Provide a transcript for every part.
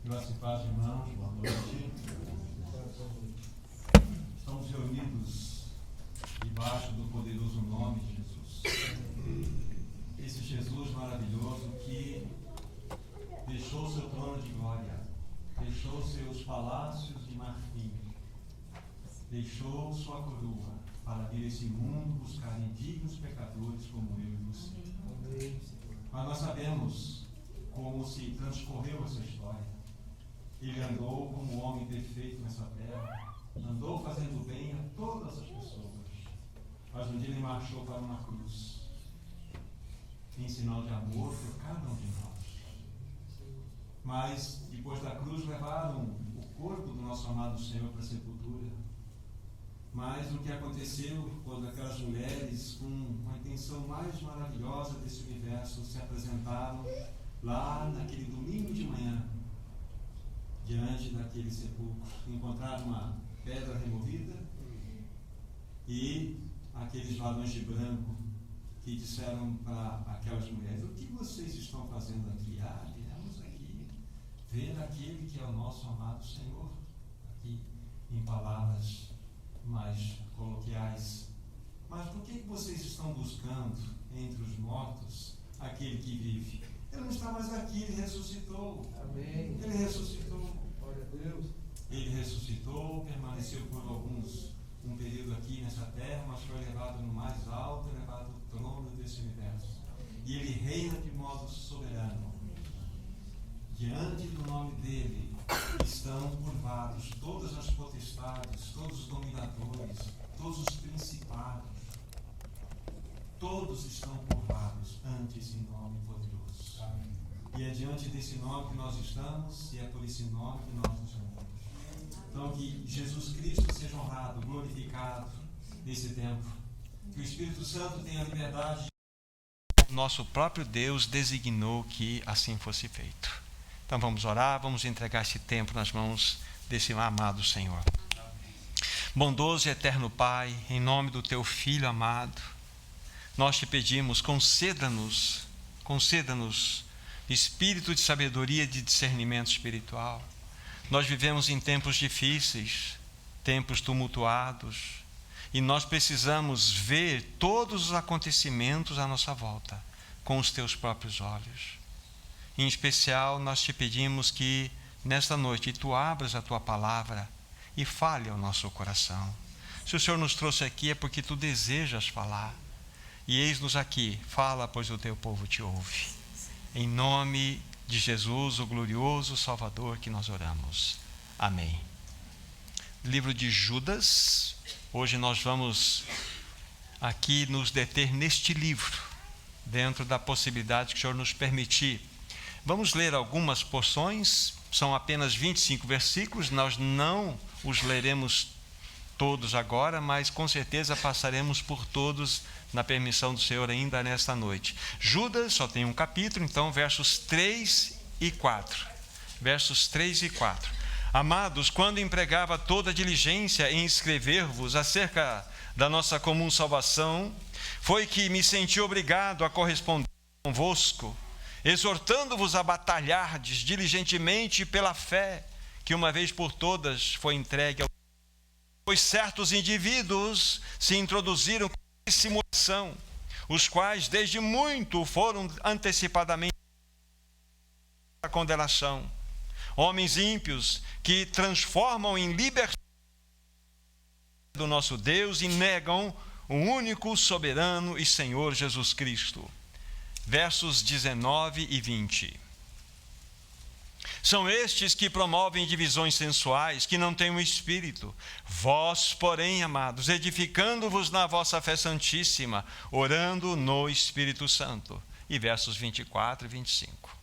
Graça e paz, irmãos, boa noite. Estamos reunidos debaixo do poderoso nome de Jesus. Esse Jesus maravilhoso que deixou seu trono de glória, deixou seus palácios de marfim, deixou sua coroa para vir a esse mundo buscar indignos pecadores como eu e você. Mas nós sabemos como se transcorreu essa história. Ele andou como homem perfeito nessa terra, andou fazendo bem a todas as pessoas, mas um dia ele marchou para uma cruz, em sinal de amor por cada um de nós. Mas depois da cruz levaram o corpo do nosso amado Senhor para a sepultura. Mas o que aconteceu quando aquelas mulheres, com a intenção mais maravilhosa desse universo, se apresentaram lá naquele domingo de manhã, diante daquele sepulcro, encontraram uma pedra removida e aqueles varões de branco que disseram para aquelas mulheres: o que vocês estão fazendo aqui? Viemos aqui ver aquele que é o nosso amado Senhor. Aqui, em palavras mais coloquiais. Mas por que vocês estão buscando entre os mortos aquele que vive? Ele não está mais aqui, ele ressuscitou. Amém. Ele ressuscitou. Glória a Deus. Ele ressuscitou, permaneceu por um período aqui nessa terra, mas foi levado no mais alto, levado ao trono desse universo. E ele reina de modo soberano. Diante do nome dele estão curvados todas as potestades, todos os dominadores, todos os principados. Todos estão curvados ante esse nome poderoso. Amém. E é diante desse nome que nós estamos, e é por esse nome que nós nos reunimos. Então, que Jesus Cristo seja honrado, glorificado nesse tempo. Que o Espírito Santo tenha liberdade. O nosso próprio Deus designou que assim fosse feito. Então vamos orar, vamos entregar esse tempo nas mãos desse amado Senhor. Bondoso e eterno Pai, em nome do Teu Filho amado, nós Te pedimos, conceda-nos espírito de sabedoria e de discernimento espiritual. Nós vivemos em tempos difíceis, tempos tumultuados, e nós precisamos ver todos os acontecimentos à nossa volta com os Teus próprios olhos. Em especial, nós Te pedimos que, nesta noite, Tu abras a Tua palavra e fale ao nosso coração. Se o Senhor nos trouxe aqui é porque Tu desejas falar. E eis-nos aqui, fala, pois o Teu povo Te ouve. Em nome de Jesus, o glorioso Salvador, que nós oramos. Amém. Livro de Judas. Hoje nós vamos aqui nos deter neste livro, dentro da possibilidade que o Senhor nos permitir. Vamos ler algumas porções, são apenas 25 versículos, nós não os leremos todos agora, mas com certeza passaremos por todos na permissão do Senhor ainda nesta noite. Judas só tem um capítulo, então versos 3 e 4. Versos 3 e 4. Amados, quando empregava toda a diligência em escrever-vos acerca da nossa comum salvação, foi que me senti obrigado a corresponder convosco, exortando-vos a batalhardes diligentemente pela fé que uma vez por todas foi entregue ao... Pois certos indivíduos se introduziram com dissimulação, os quais desde muito foram antecipadamente a condenação. Homens ímpios que transformam em libertadores do nosso Deus e negam o único soberano e Senhor Jesus Cristo. Versos 19 e 20. São estes que promovem divisões sensuais, que não têm o Espírito. Vós, porém, amados, edificando-vos na vossa fé santíssima, orando no Espírito Santo. E versos 24 e 25.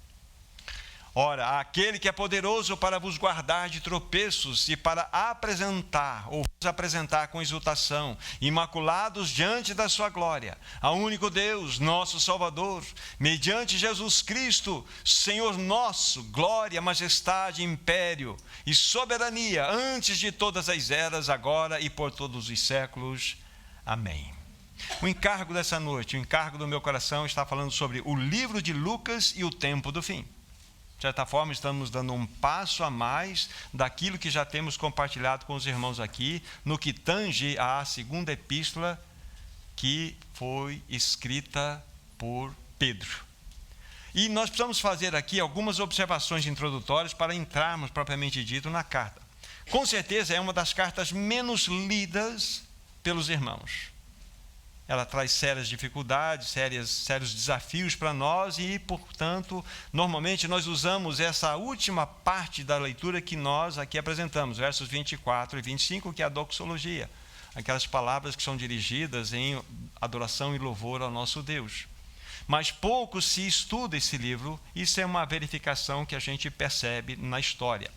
Ora, aquele que é poderoso para vos guardar de tropeços e para apresentar, ou vos apresentar com exultação, imaculados diante da sua glória, ao único Deus, nosso Salvador, mediante Jesus Cristo, Senhor nosso, glória, majestade, império e soberania, antes de todas as eras, agora e por todos os séculos. Amém. O encargo dessa noite, o encargo do meu coração está falando sobre o livro de Lucas e o tempo do fim. De certa forma, estamos dando um passo a mais daquilo que já temos compartilhado com os irmãos aqui, no que tange à segunda epístola que foi escrita por Pedro. E nós precisamos fazer aqui algumas observações introdutórias para entrarmos, propriamente dito, na carta. Com certeza é uma das cartas menos lidas pelos irmãos. Ela traz sérias dificuldades, sérios desafios para nós e, portanto, normalmente nós usamos essa última parte da leitura que nós aqui apresentamos, versos 24 e 25, que é a doxologia, aquelas palavras que são dirigidas em adoração e louvor ao nosso Deus. Mas pouco se estuda esse livro, isso é uma verificação que a gente percebe na história.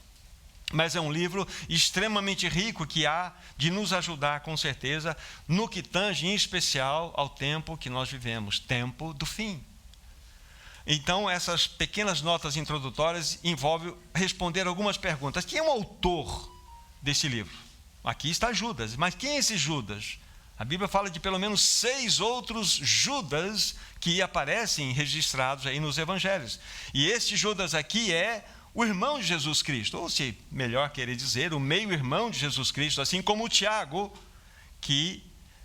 Mas é um livro extremamente rico que há de nos ajudar, com certeza, no que tange em especial ao tempo que nós vivemos, tempo do fim. Então, essas pequenas notas introdutórias envolvem responder algumas perguntas. Quem é o autor desse livro? Aqui está Judas, mas quem é esse Judas? A Bíblia fala de pelo menos 6 outros Judas que aparecem registrados aí nos evangelhos. E este Judas aqui é o irmão de Jesus Cristo, ou se melhor querer dizer, o meio-irmão de Jesus Cristo, assim como o Tiago, que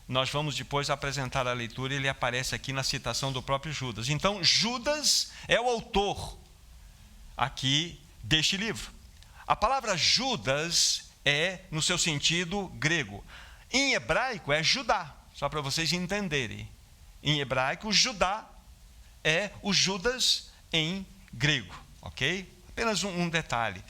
nós vamos depois apresentar a leitura, ele aparece aqui na citação do próprio Judas. Então, Judas é o autor aqui deste livro. A palavra Judas é, no seu sentido grego. Em hebraico é Judá, só para vocês entenderem. Em hebraico, Judá é o Judas em grego, ok? Apenas um detalhe.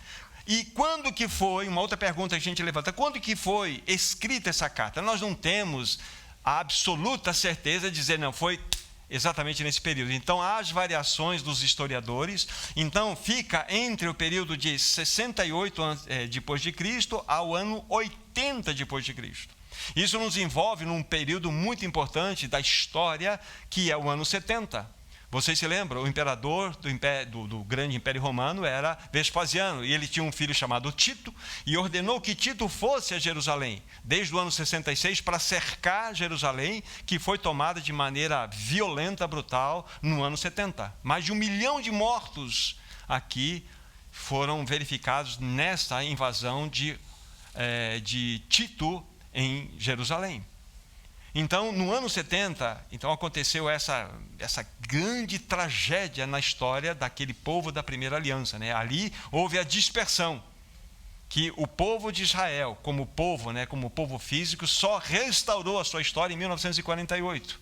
E quando que foi, uma outra pergunta que a gente levanta, quando que foi escrita essa carta? Nós não temos a absoluta certeza de dizer, não, foi exatamente nesse período. Então, há as variações dos historiadores. Então, fica entre o período de 68 depois de Cristo ao ano 80 depois de Cristo. Isso nos envolve num período muito importante da história, que é o ano 70. Vocês se lembram? O imperador do grande Império Romano era Vespasiano, e ele tinha um filho chamado Tito, e ordenou que Tito fosse a Jerusalém, desde o ano 66, para cercar Jerusalém, que foi tomada de maneira violenta, brutal, no ano 70. Mais de 1 milhão de mortos aqui foram verificados nessa invasão de Tito em Jerusalém. Então, no ano 70, aconteceu essa grande tragédia na história daquele povo da primeira aliança, né? Ali houve a dispersão, que o povo de Israel, como povo físico, só restaurou a sua história em 1948,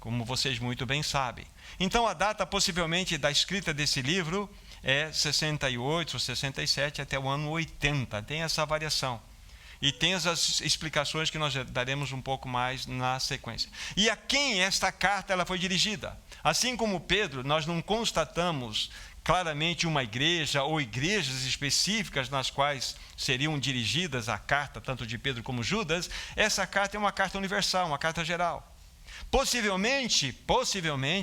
como vocês muito bem sabem. Então, a data possivelmente da escrita desse livro é 68 ou 67 até o ano 80, tem essa variação. E tem as explicações que nós daremos um pouco mais na sequência. E a quem esta carta ela foi dirigida? Assim como Pedro, nós não constatamos claramente uma igreja ou igrejas específicas nas quais seriam dirigidas a carta, tanto de Pedro como Judas. Essa carta é uma carta universal, uma carta geral. Possivelmente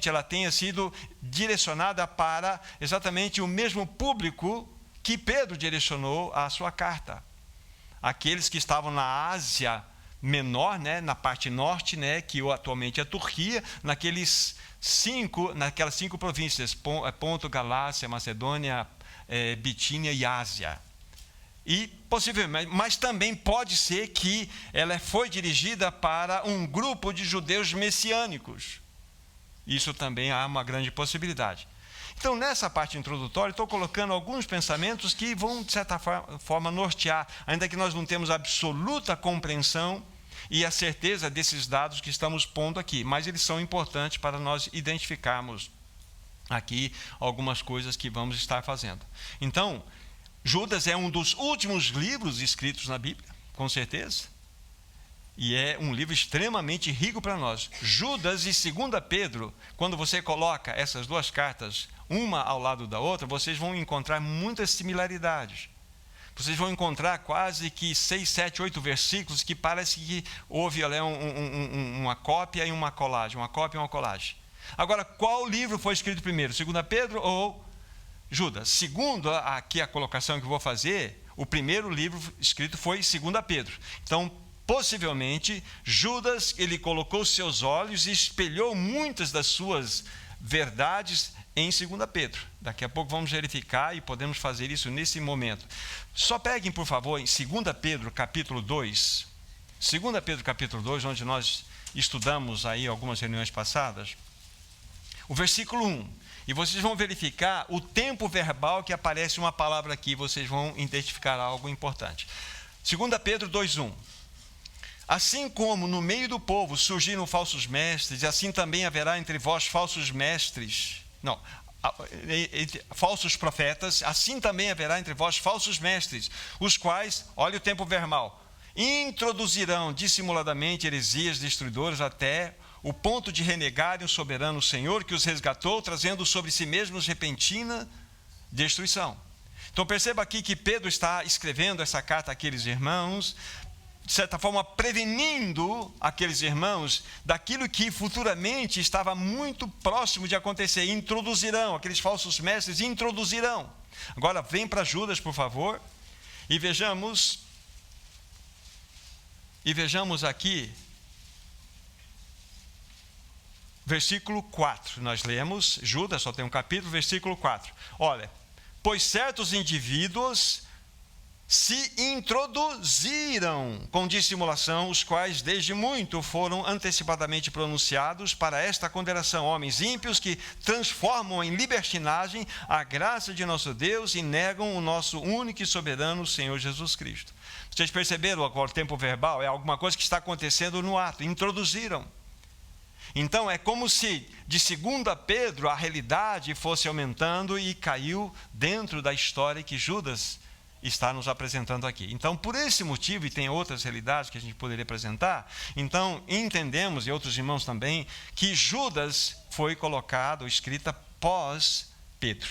ela tenha sido direcionada para exatamente o mesmo público que Pedro direcionou a sua carta. Aqueles que estavam na Ásia Menor, né, na parte norte, né, que atualmente é a Turquia, naquelas 5 províncias, Ponto, Galácia, Macedônia, Bitínia e Ásia. E possivelmente, mas também pode ser que ela foi dirigida para um grupo de judeus messiânicos. Isso também há uma grande possibilidade. Então, nessa parte introdutória, estou colocando alguns pensamentos que vão, de certa forma, nortear, ainda que nós não temos absoluta compreensão e a certeza desses dados que estamos pondo aqui, mas eles são importantes para nós identificarmos aqui algumas coisas que vamos estar fazendo. Então, Judas é um dos últimos livros escritos na Bíblia, com certeza, e é um livro extremamente rico para nós. Judas e 2 Pedro, quando você coloca essas duas cartas uma ao lado da outra, vocês vão encontrar muitas similaridades. Vocês vão encontrar quase que 6, 7, 8 versículos que parece que houve ali uma cópia e uma colagem, uma cópia e uma colagem. Agora, qual livro foi escrito primeiro? 2 Pedro ou Judas? Segundo aqui a colocação que eu vou fazer, o primeiro livro escrito foi 2 Pedro. Então, possivelmente, Judas, ele colocou seus olhos e espelhou muitas das suas verdades em 2 Pedro. Daqui a pouco vamos verificar e podemos fazer isso nesse momento. Só peguem, por favor, em 2 Pedro, capítulo 2. 2 Pedro, capítulo 2, onde nós estudamos aí algumas reuniões passadas. O versículo 1. E vocês vão verificar o tempo verbal que aparece uma palavra aqui. Vocês vão identificar algo importante. 2 Pedro 2:1. Assim como no meio do povo surgiram falsos mestres, assim também haverá entre vós falsos mestres. Não, falsos profetas, assim também haverá entre vós falsos mestres, os quais, olha o tempo verbal, introduzirão dissimuladamente heresias destruidoras até o ponto de renegarem o soberano Senhor que os resgatou, trazendo sobre si mesmos repentina destruição. Então perceba aqui que Pedro está escrevendo essa carta àqueles irmãos, de certa forma prevenindo aqueles irmãos daquilo que futuramente estava muito próximo de acontecer. Introduzirão, aqueles falsos mestres introduzirão. Agora vem para Judas, por favor, e vejamos aqui, versículo 4, nós lemos, Judas só tem um capítulo, versículo 4. Olha, pois certos indivíduos se introduziram com dissimulação, os quais desde muito foram antecipadamente pronunciados para esta condenação, homens ímpios que transformam em libertinagem a graça de nosso Deus e negam o nosso único e soberano Senhor Jesus Cristo. Vocês perceberam agora o tempo verbal? É alguma coisa que está acontecendo no ato, introduziram. Então é como se de 2 Pedro a realidade fosse aumentando e caiu dentro da história que Judas está nos apresentando aqui. Então, por esse motivo, e tem outras realidades que a gente poderia apresentar, então entendemos, e outros irmãos também, que Judas foi colocado, escrita pós Pedro.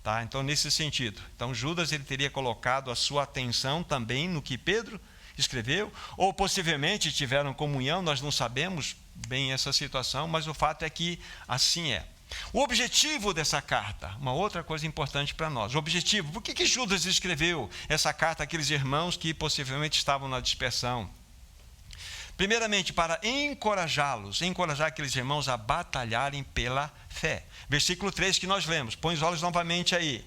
Tá? Então, nesse sentido. Então, Judas ele teria colocado a sua atenção também no que Pedro escreveu, ou possivelmente tiveram comunhão, nós não sabemos bem essa situação, mas o fato é que assim é. O objetivo dessa carta, uma outra coisa importante para nós, o objetivo, por que Judas escreveu essa carta àqueles irmãos que possivelmente estavam na dispersão? Primeiramente, para encorajar aqueles irmãos a batalharem pela fé. Versículo 3 que nós lemos, põe os olhos novamente aí.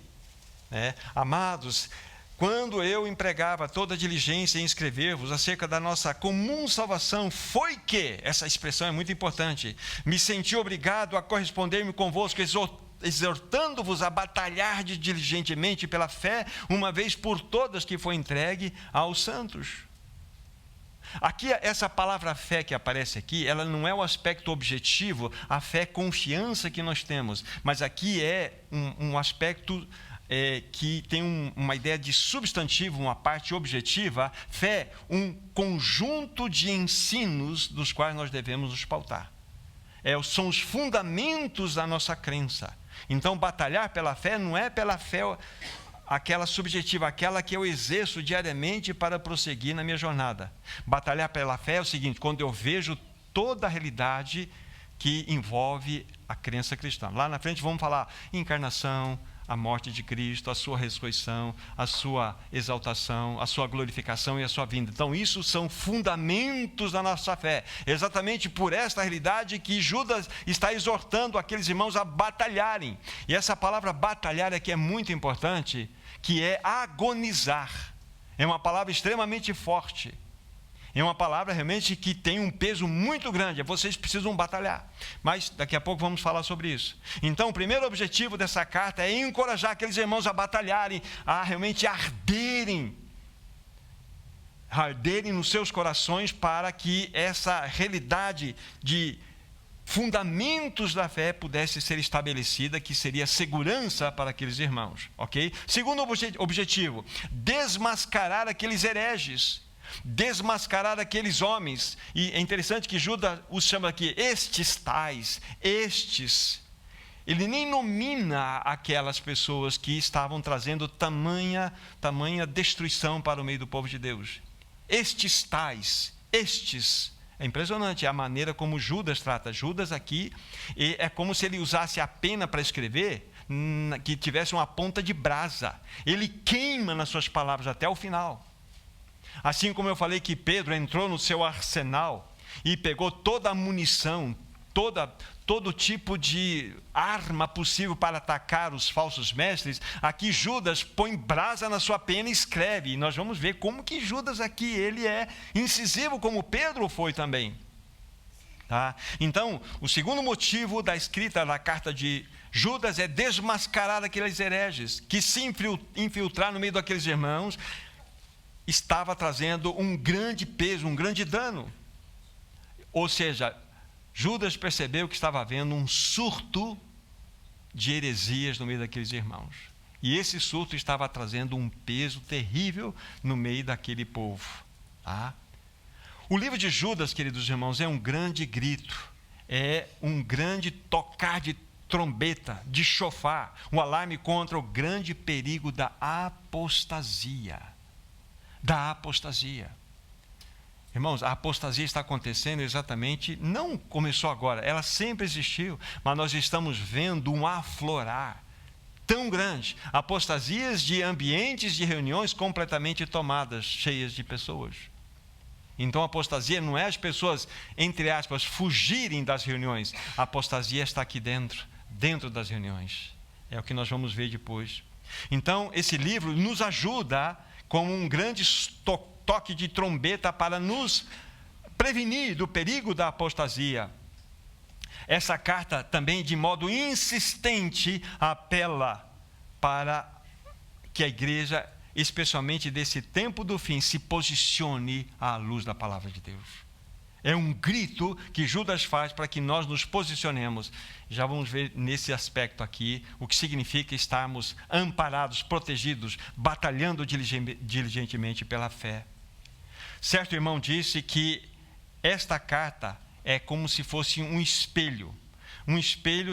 Amados, quando eu empregava toda a diligência em escrever-vos acerca da nossa comum salvação, foi que, essa expressão é muito importante, me senti obrigado a corresponder-me convosco, exortando-vos a batalhar diligentemente pela fé, uma vez por todas que foi entregue aos santos. Aqui, essa palavra fé que aparece aqui, ela não é o aspecto objetivo, a fé confiança que nós temos, mas aqui é um aspecto que tem uma ideia de substantivo, uma parte objetiva. Fé, um conjunto de ensinos dos quais nós devemos nos pautar. São os fundamentos da nossa crença. Então, batalhar pela fé não é pela fé aquela subjetiva, aquela que eu exerço diariamente para prosseguir na minha jornada. Batalhar pela fé é o seguinte, quando eu vejo toda a realidade que envolve a crença cristã. Lá na frente vamos falar encarnação, a morte de Cristo, a sua ressurreição, a sua exaltação, a sua glorificação e a sua vinda. Então, isso são fundamentos da nossa fé. Exatamente por esta realidade que Judas está exortando aqueles irmãos a batalharem. E essa palavra batalhar aqui é muito importante, que é agonizar. É uma palavra extremamente forte. É uma palavra realmente que tem um peso muito grande. Vocês precisam batalhar. Mas daqui a pouco vamos falar sobre isso. Então, o primeiro objetivo dessa carta é encorajar aqueles irmãos a batalharem, a realmente arderem nos seus corações para que essa realidade de fundamentos da fé pudesse ser estabelecida, que seria segurança para aqueles irmãos. Ok? Segundo objetivo, desmascarar aqueles hereges. Desmascarar aqueles homens, e é interessante que Judas os chama aqui, estes. Ele nem nomina aquelas pessoas que estavam trazendo tamanha destruição para o meio do povo de Deus. Estes. É impressionante a maneira como Judas trata. Judas aqui, é como se ele usasse a pena para escrever, que tivesse uma ponta de brasa. Ele queima nas suas palavras até o final. Assim como eu falei que Pedro entrou no seu arsenal e pegou toda a munição, todo tipo de arma possível para atacar os falsos mestres, aqui Judas põe brasa na sua pena e escreve. E nós vamos ver como que Judas aqui, ele é incisivo, como Pedro foi também. Tá? Então, o segundo motivo da escrita da carta de Judas é desmascarar aqueles hereges que se infiltraram no meio daqueles irmãos, estava trazendo um grande peso, um grande dano. Ou seja, Judas percebeu que estava havendo um surto de heresias no meio daqueles irmãos. E esse surto estava trazendo um peso terrível no meio daquele povo. Tá? O livro de Judas, queridos irmãos, é um grande grito, é um grande tocar de trombeta, de chofar, um alarme contra o grande perigo da apostasia. Da apostasia. Irmãos, a apostasia está acontecendo exatamente, não começou agora, ela sempre existiu, mas nós estamos vendo um aflorar tão grande, apostasias de ambientes de reuniões completamente tomadas, cheias de pessoas. Então a apostasia não é as pessoas, entre aspas, fugirem das reuniões, a apostasia está aqui dentro das reuniões, é o que nós vamos ver depois. Então esse livro nos ajuda como um grande toque de trombeta para nos prevenir do perigo da apostasia. Essa carta também, de modo insistente, apela para que a igreja, especialmente desse tempo do fim, se posicione à luz da palavra de Deus. É um grito que Judas faz para que nós nos posicionemos. Já vamos ver nesse aspecto aqui o que significa estarmos amparados, protegidos, batalhando diligentemente pela fé. Certo irmão disse que esta carta é como se fosse um espelho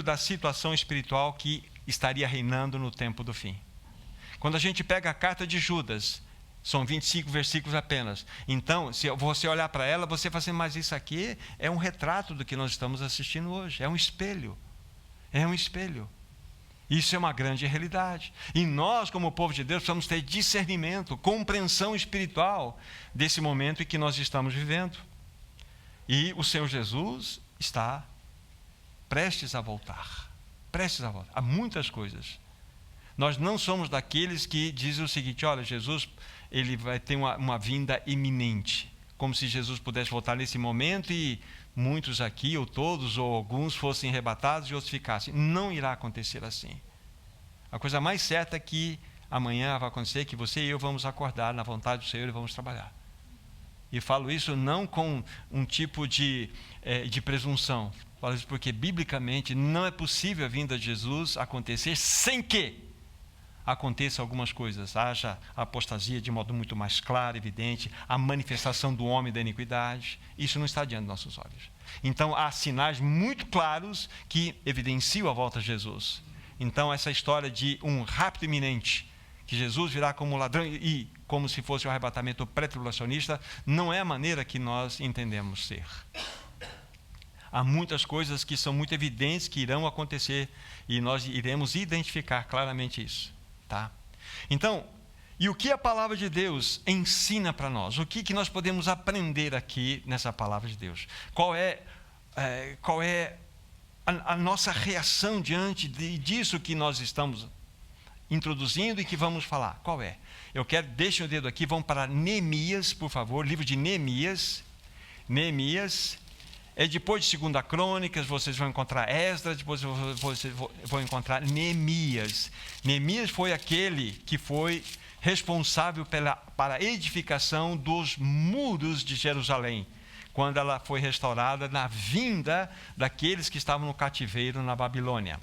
da situação espiritual que estaria reinando no tempo do fim. Quando a gente pega a carta de Judas, são 25 versículos apenas. Então, se você olhar para ela, você fala assim, mas isso aqui é um retrato do que nós estamos assistindo hoje, é um espelho. É um espelho. Isso é uma grande realidade. E nós, como povo de Deus, precisamos ter discernimento, compreensão espiritual desse momento em que nós estamos vivendo. E o Senhor Jesus está prestes a voltar. Prestes a voltar. Há muitas coisas. Nós não somos daqueles que dizem o seguinte, olha, Jesus, ele vai ter uma vinda iminente. Como se Jesus pudesse voltar nesse momento e muitos aqui, ou todos, ou alguns, fossem arrebatados e outros ficassem. Não irá acontecer assim. A coisa mais certa é que amanhã vai acontecer, que você e eu vamos acordar na vontade do Senhor e vamos trabalhar. E falo isso não com um tipo de presunção. Falo isso porque, biblicamente, não é possível a vinda de Jesus acontecer sem que aconteça algumas coisas. Haja a apostasia de modo muito mais claro, evidente, a manifestação do homem da iniquidade. Isso não está diante dos nossos olhos. Então, há sinais muito claros que evidenciam a volta de Jesus. Então, essa história de um rapto iminente, que Jesus virá como ladrão e como se fosse o arrebatamento pré-tribulacionista, não é a maneira que nós entendemos ser. Há muitas coisas que são muito evidentes que irão acontecer e nós iremos identificar claramente isso. Tá? Então, e o que a palavra de Deus ensina para nós? O que nós podemos aprender aqui nessa palavra de Deus? Qual é a nossa reação diante disso que nós estamos introduzindo e que vamos falar? Qual é? Deixem o dedo aqui, vamos para Neemias, por favor, livro de Neemias. Neemias é depois de 2 Crônicas, vocês vão encontrar Esdras, depois vocês vão encontrar Neemias. Neemias foi aquele que foi responsável para a edificação dos muros de Jerusalém, quando ela foi restaurada na vinda daqueles que estavam no cativeiro na Babilônia.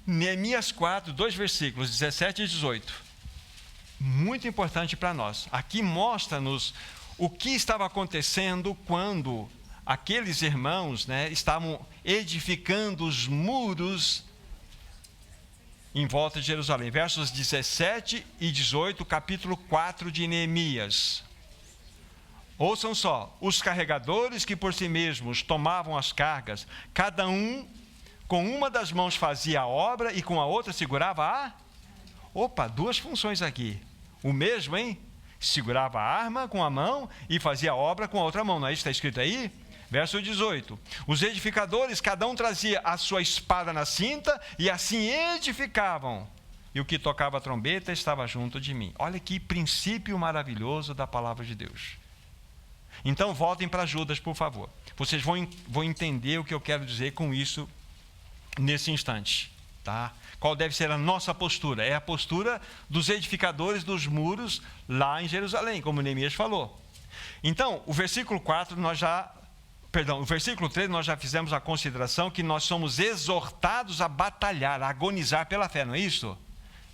Neemias 4, 2 versículos, 17 e 18. Muito importante para nós. Aqui mostra-nos o que estava acontecendo quando aqueles irmãos, estavam edificando os muros em volta de Jerusalém. Versos 17 e 18, capítulo 4 de Neemias. Ouçam só, os carregadores que por si mesmos tomavam as cargas, cada um com uma das mãos fazia a obra e com a outra segurava duas funções aqui. O mesmo, hein? Segurava a arma com a mão e fazia a obra com a outra mão. Não é isso que está escrito aí? Verso 18. Os edificadores, cada um trazia a sua espada na cinta, e assim edificavam. E o que tocava a trombeta estava junto de mim. Olha que princípio maravilhoso da palavra de Deus. Então voltem para Judas, por favor. Vocês vão entender o que eu quero dizer com isso nesse instante. Tá? Qual deve ser a nossa postura? É a postura dos edificadores dos muros lá em Jerusalém, como Neemias falou. Então, o versículo 3 nós já fizemos a consideração que nós somos exortados a batalhar, a agonizar pela fé, não é isso?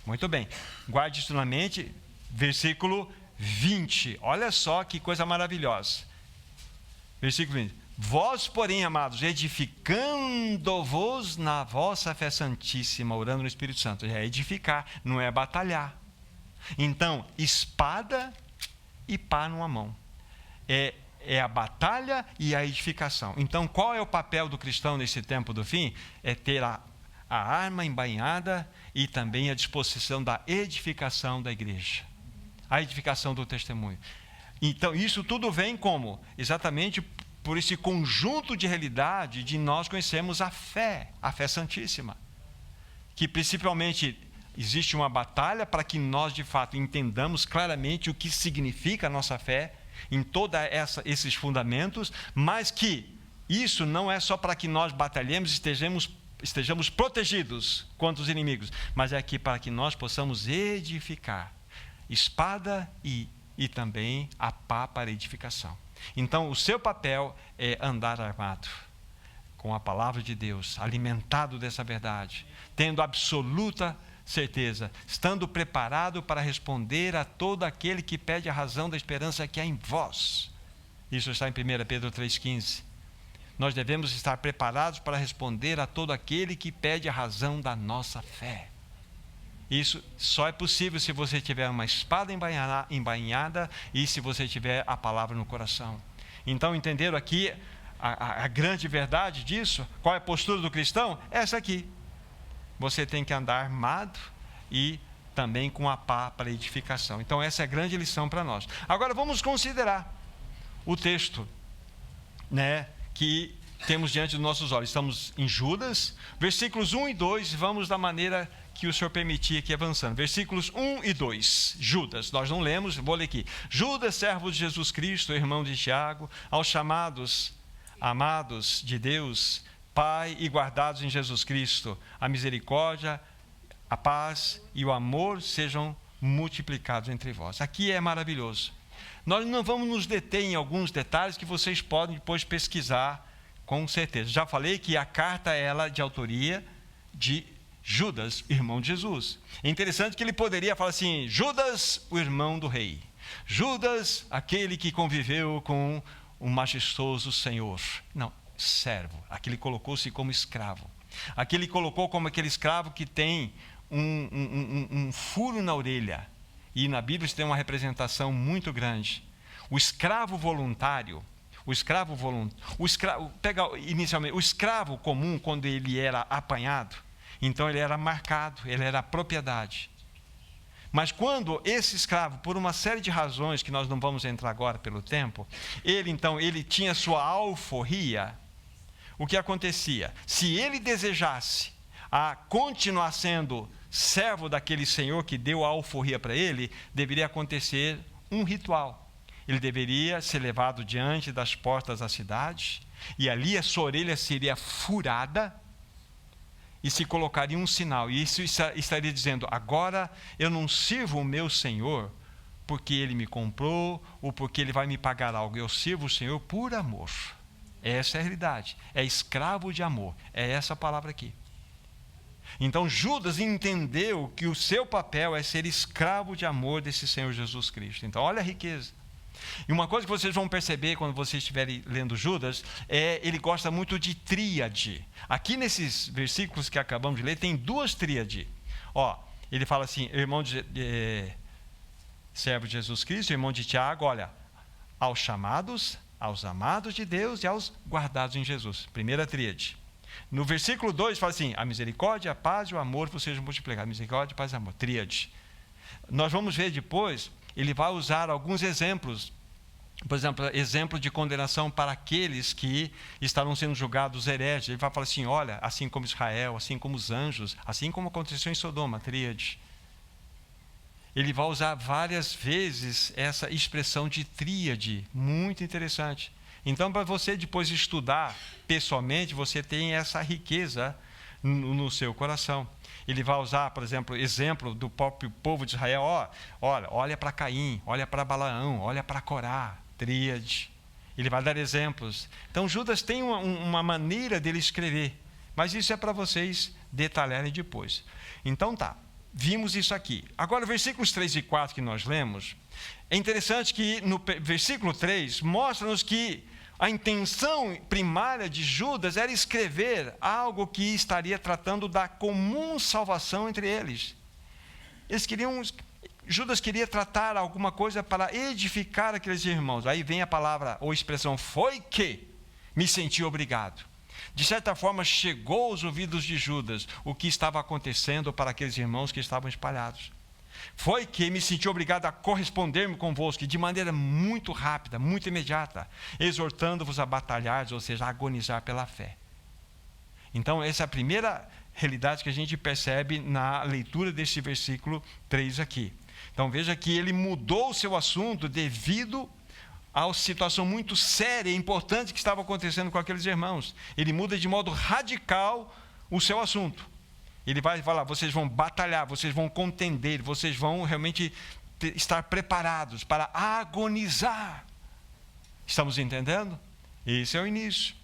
Muito bem. Guarde isso na mente, versículo 20. Olha só que coisa maravilhosa. Versículo 20. Vós, porém, amados, edificando-vos na vossa fé santíssima, orando no Espírito Santo. É edificar, não é batalhar. Então, espada e pá numa mão. É a batalha e a edificação. Então, qual é o papel do cristão nesse tempo do fim? É ter a arma embainhada e também a disposição da edificação da igreja. A edificação do testemunho. Então, isso tudo vem como? Exatamente por esse conjunto de realidade de nós conhecemos a fé santíssima. Que principalmente existe uma batalha para que nós de fato entendamos claramente o que significa a nossa fé em todos esses fundamentos, mas que isso não é só para que nós batalhemos e estejamos protegidos contra os inimigos, mas é aqui para que nós possamos edificar. Espada e também a pá para edificação. Então, o seu papel é andar armado com a palavra de Deus, alimentado dessa verdade, tendo absoluta certeza, estando preparado para responder a todo aquele que pede a razão da esperança que há em vós. Isso está em 1 Pedro 3,15. Nós devemos estar preparados para responder a todo aquele que pede a razão da nossa fé. Isso só é possível se você tiver uma espada embainhada e se você tiver a palavra no coração. Então, entenderam aqui a grande verdade disso? Qual é a postura do cristão? Essa aqui. Você tem que andar armado e também com a pá para edificação. Então, essa é a grande lição para nós. Agora, vamos considerar o texto, né, que temos diante dos nossos olhos. Estamos em Judas, versículos 1 e 2, vamos da maneira que o Senhor permitir aqui avançando. Versículos 1 e 2, Judas, nós não lemos, vou ler aqui. Judas, servo de Jesus Cristo, irmão de Tiago, aos chamados, amados de Deus, Pai e guardados em Jesus Cristo, a misericórdia, a paz e o amor sejam multiplicados entre vós. Aqui é maravilhoso. Nós não vamos nos deter em alguns detalhes que vocês podem depois pesquisar com certeza. Já falei que a carta é de autoria de Judas, irmão de Jesus. É interessante que ele poderia falar assim: Judas, o irmão do rei. Judas, aquele que conviveu com o majestoso Senhor. Não, servo. Aqui ele colocou-se como escravo. Aqui ele colocou como aquele escravo que tem um furo na orelha. E na Bíblia isso tem uma representação muito grande. O escravo voluntário, o escravo comum, quando ele era apanhado, então ele era marcado, ele era propriedade. Mas quando esse escravo, por uma série de razões que nós não vamos entrar agora pelo tempo, ele tinha sua alforria, o que acontecia? Se ele desejasse continuar sendo servo daquele senhor que deu a alforria para ele, deveria acontecer um ritual. Ele deveria ser levado diante das portas da cidade, e ali a sua orelha seria furada, e se colocaria um sinal, e isso estaria dizendo: agora eu não sirvo o meu Senhor porque ele me comprou, ou porque ele vai me pagar algo, eu sirvo o Senhor por amor. Essa é a realidade, é escravo de amor, é essa a palavra aqui. Então Judas entendeu que o seu papel é ser escravo de amor desse Senhor Jesus Cristo. Então olha a riqueza. E uma coisa que vocês vão perceber quando vocês estiverem lendo Judas, ele gosta muito de tríade. Aqui nesses versículos que acabamos de ler, tem duas tríades. Ele fala assim: irmão servo de Jesus Cristo, irmão de Tiago, olha, aos chamados, aos amados de Deus e aos guardados em Jesus. Primeira tríade. No versículo 2 fala assim: a misericórdia, a paz e o amor sejam multiplicados. Misericórdia, paz e amor. Tríade. Nós vamos ver depois, ele vai usar alguns exemplos por exemplo, exemplo de condenação para aqueles que estarão sendo julgados hereges. Ele vai falar assim, olha, assim como Israel, assim como os anjos, assim como aconteceu em Sodoma, tríade. Ele vai usar várias vezes essa expressão de tríade, muito interessante. Então, para você depois estudar pessoalmente, você tem essa riqueza no seu coração. Ele vai usar, por exemplo, exemplo do próprio povo de Israel. Olha para Caim, olha para Balaão, olha para Corá, tríade. Ele vai dar exemplos. Então, Judas tem uma maneira dele escrever, mas isso é para vocês detalharem depois. Então, tá, vimos isso aqui. Agora, versículos 3 e 4 que nós lemos, é interessante que no versículo 3 mostra-nos que a intenção primária de Judas era escrever algo que estaria tratando da comum salvação entre eles. Judas queria tratar alguma coisa para edificar aqueles irmãos. Aí vem a palavra ou expressão, foi que me senti obrigado. De certa forma, chegou aos ouvidos de Judas o que estava acontecendo para aqueles irmãos que estavam espalhados. Foi que me senti obrigado a corresponder-me convosco de maneira muito rápida, muito imediata, exortando-vos a batalhar, ou seja, a agonizar pela fé. Então, essa é a primeira realidade que a gente percebe na leitura desse versículo 3 aqui. Então, veja que ele mudou o seu assunto devido a uma situação muito séria e importante que estava acontecendo com aqueles irmãos. Ele muda de modo radical o seu assunto. Ele vai falar, vocês vão batalhar, vocês vão contender, vocês vão realmente estar preparados para agonizar. Estamos entendendo? Esse é o início.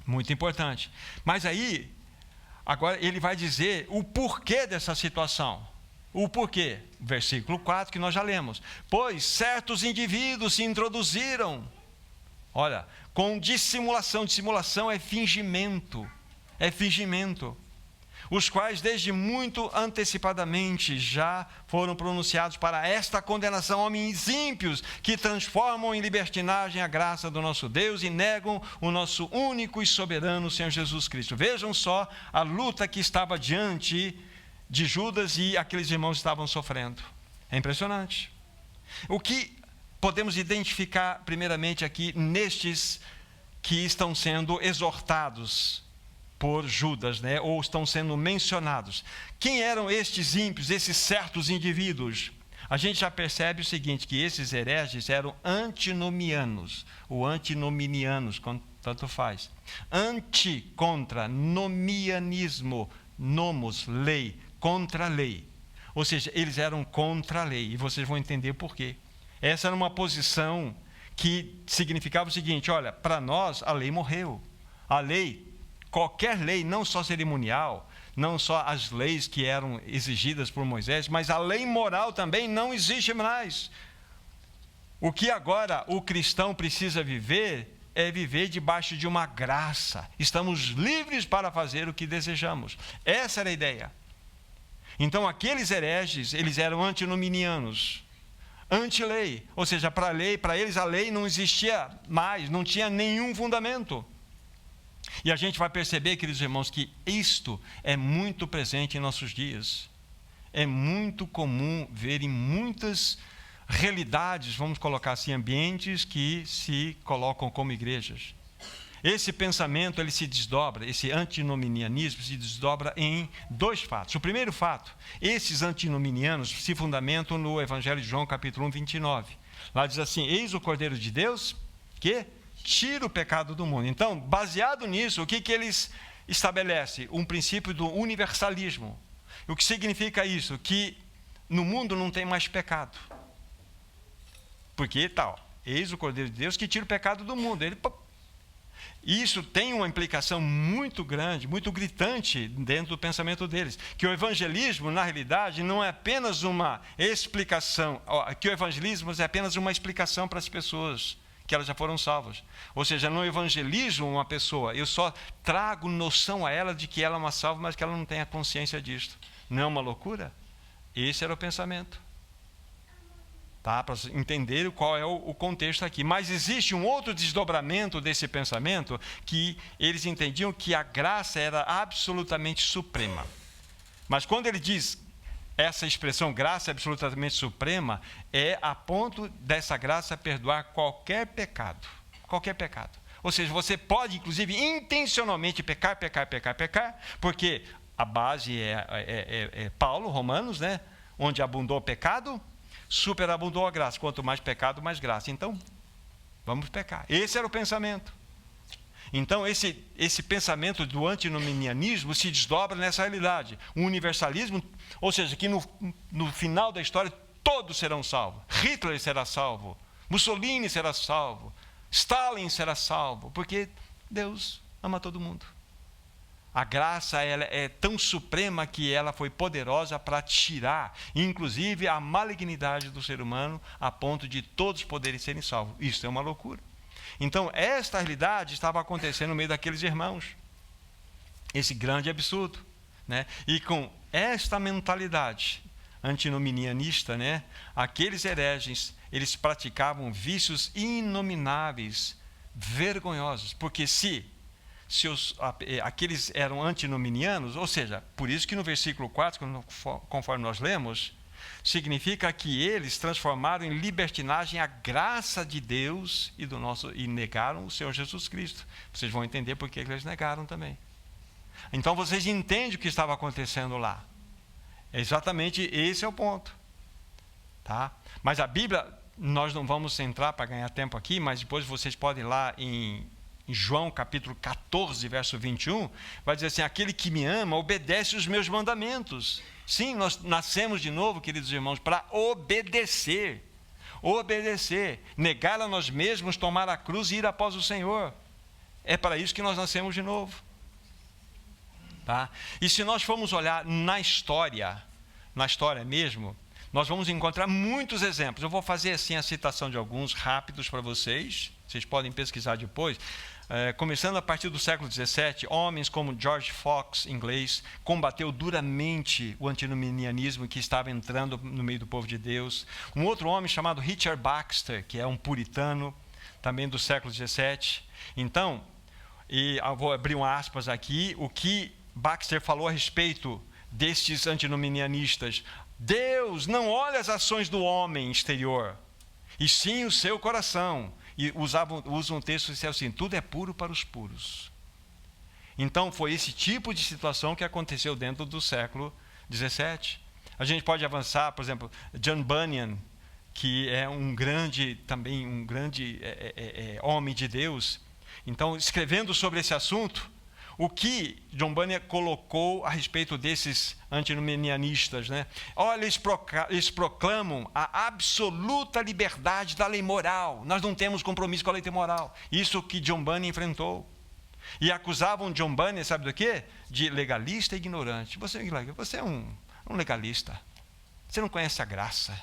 Muito importante. Mas aí, agora ele vai dizer o porquê dessa situação. O porquê? Versículo 4 que nós já lemos. Pois certos indivíduos se introduziram. Olha, com dissimulação. Dissimulação é fingimento. É fingimento. Os quais desde muito antecipadamente já foram pronunciados para esta condenação, homens ímpios que transformam em libertinagem a graça do nosso Deus e negam o nosso único e soberano Senhor Jesus Cristo. Vejam só a luta que estava diante de Judas e aqueles irmãos estavam sofrendo. É impressionante. O que podemos identificar primeiramente aqui nestes que estão sendo exortados por Judas, né? Ou estão sendo mencionados. Quem eram estes ímpios, esses certos indivíduos? A gente já percebe o seguinte, que esses hereges eram antinomianos, ou antinominianos, tanto faz. Anti, contra, nomianismo, nomos, lei, contra a lei. Ou seja, eles eram contra a lei, e vocês vão entender por quê. Essa era uma posição que significava o seguinte, olha, para nós a lei morreu. A lei, qualquer lei, não só cerimonial, não só as leis que eram exigidas por Moisés, mas a lei moral também não existe mais. O que agora o cristão precisa viver é viver debaixo de uma graça. Estamos livres para fazer o que desejamos. Essa era a ideia. Então aqueles hereges, eles eram antinominianos, anti-lei, ou seja, para eles a lei não existia mais, não tinha nenhum fundamento. E a gente vai perceber, queridos irmãos, que isto é muito presente em nossos dias. É muito comum ver em muitas realidades, vamos colocar assim, ambientes que se colocam como igrejas. Esse pensamento, ele se desdobra, esse antinominianismo se desdobra em dois fatos. O primeiro fato, esses antinominianos se fundamentam no Evangelho de João, capítulo 1, 29. Lá diz assim, eis o Cordeiro de Deus que tira o pecado do mundo. Então, baseado nisso, o que eles estabelecem? Um princípio do universalismo. O que significa isso? Que no mundo não tem mais pecado. Porque tal, eis o Cordeiro de Deus que tira o pecado do mundo. Isso tem uma implicação muito grande, muito gritante dentro do pensamento deles. Que o evangelismo, na realidade, não é apenas uma explicação, que o evangelismo é apenas uma explicação para as pessoas que elas já foram salvas. Ou seja, não evangelizo uma pessoa, eu só trago noção a ela de que ela é uma salva, mas que ela não tem a consciência disto. Não é uma loucura? Esse era o pensamento. Tá? Para entender qual é o contexto aqui. Mas existe um outro desdobramento desse pensamento, que eles entendiam que a graça era absolutamente suprema. Mas quando ele diz essa expressão graça absolutamente suprema é a ponto dessa graça perdoar qualquer pecado. Qualquer pecado. Ou seja, você pode, inclusive, intencionalmente pecar, porque a base é Paulo, Romanos, né? Onde abundou o pecado, superabundou a graça. Quanto mais pecado, mais graça. Então, vamos pecar. Esse era o pensamento. Então, esse pensamento do antinomianismo se desdobra nessa realidade. O universalismo, ou seja, que no final da história todos serão salvos. Hitler será salvo, Mussolini será salvo, Stalin será salvo, porque Deus ama todo mundo. A graça ela é tão suprema que ela foi poderosa para tirar, inclusive, a malignidade do ser humano, a ponto de todos poderem serem salvos. Isso é uma loucura. Então, esta realidade estava acontecendo no meio daqueles irmãos. Esse grande absurdo. Né? E com esta mentalidade antinomianista, né? Aqueles hereges, eles praticavam vícios inomináveis, vergonhosos. Porque se aqueles eram antinominianos, ou seja, por isso que no versículo 4, conforme nós lemos, significa que eles transformaram em libertinagem a graça de Deus e negaram o Senhor Jesus Cristo. Vocês vão entender por que eles negaram também. Então vocês entendem o que estava acontecendo lá. Exatamente esse é o ponto. Tá? Mas a Bíblia, nós não vamos entrar para ganhar tempo aqui, mas depois vocês podem ir lá em João capítulo 14, verso 21, vai dizer assim: aquele que me ama obedece os meus mandamentos. Sim, nós nascemos de novo, queridos irmãos, para obedecer. Obedecer, negar a nós mesmos, tomar a cruz e ir após o Senhor. É para isso que nós nascemos de novo. Tá? E se nós formos olhar na história mesmo, nós vamos encontrar muitos exemplos. Eu vou fazer assim a citação de alguns rápidos para vocês podem pesquisar depois. Começando a partir do século XVII, homens como George Fox, inglês, combateu duramente o antinomianismo que estava entrando no meio do povo de Deus. Um outro homem chamado Richard Baxter, que é um puritano, também do século XVII. Então, eu vou abrir um aspas aqui, o que Baxter falou a respeito destes antinomianistas: Deus não olha as ações do homem exterior, e sim o seu coração. E usa um texto assim: tudo é puro para os puros. Então foi esse tipo de situação que aconteceu dentro do século XVII. A gente pode avançar, por exemplo, John Bunyan, que é um grande homem de Deus. Então, escrevendo sobre esse assunto, o que John Bunyan colocou a respeito desses antinomianistas, né? Olha, eles proclamam a absoluta liberdade da lei moral. Nós não temos compromisso com a lei moral. Isso que John Bunyan enfrentou. E acusavam John Bunyan, sabe do quê? De legalista e ignorante. Você é um legalista. Você não conhece a graça.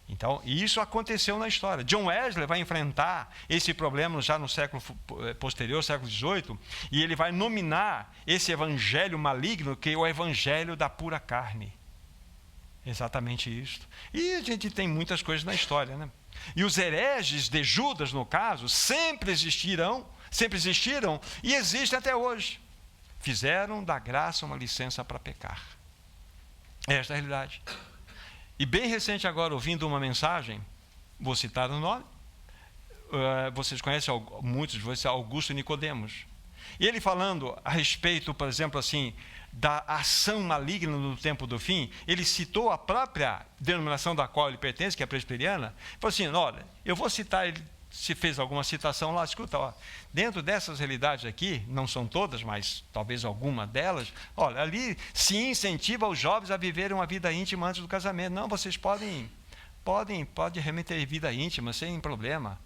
Então, isso aconteceu na história. John Wesley vai enfrentar esse problema já no século posterior, século XVIII, e ele vai nominar esse evangelho maligno, que é o evangelho da pura carne. Exatamente isso. E a gente tem muitas coisas na história, né? E os hereges de Judas, no caso, sempre existiram e existem até hoje. Fizeram da graça uma licença para pecar. Esta é a realidade. E bem recente agora, ouvindo uma mensagem, vou citar o nome, vocês conhecem, muitos de vocês, Augusto Nicodemos. E ele falando a respeito, por exemplo, assim, da ação maligna no tempo do fim, ele citou a própria denominação da qual ele pertence, que é a presbiteriana. Falou assim: olha, eu vou citar, ele se fez alguma citação lá, escuta, ó, dentro dessas realidades aqui, não são todas, mas talvez alguma delas, olha, ali se incentiva os jovens a viverem uma vida íntima antes do casamento. Não, vocês podem realmente ter vida íntima sem problema.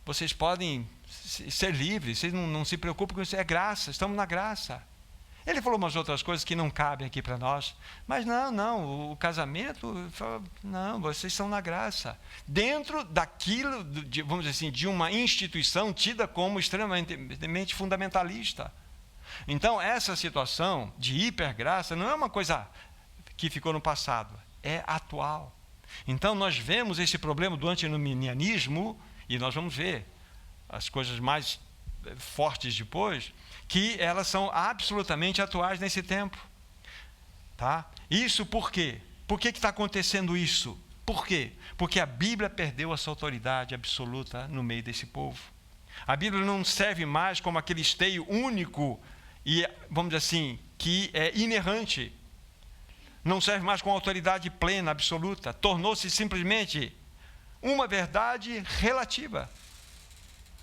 Vocês podem ser livres, vocês não se preocupem com isso, é graça, estamos na graça. Ele falou umas outras coisas que não cabem aqui para nós, mas não, o casamento, não, vocês são na graça. Dentro daquilo, vamos dizer assim, de uma instituição tida como extremamente fundamentalista. Então, essa situação de hipergraça não é uma coisa que ficou no passado, é atual. Então, nós vemos esse problema do antinomianismo, e nós vamos ver as coisas mais fortes depois, que elas são absolutamente atuais nesse tempo. Tá? Isso por quê? Por que está acontecendo isso? Por quê? Porque a Bíblia perdeu a sua autoridade absoluta no meio desse povo. A Bíblia não serve mais como aquele esteio único e, vamos dizer assim, que é inerrante. Não serve mais com autoridade plena, absoluta. Tornou-se simplesmente uma verdade relativa.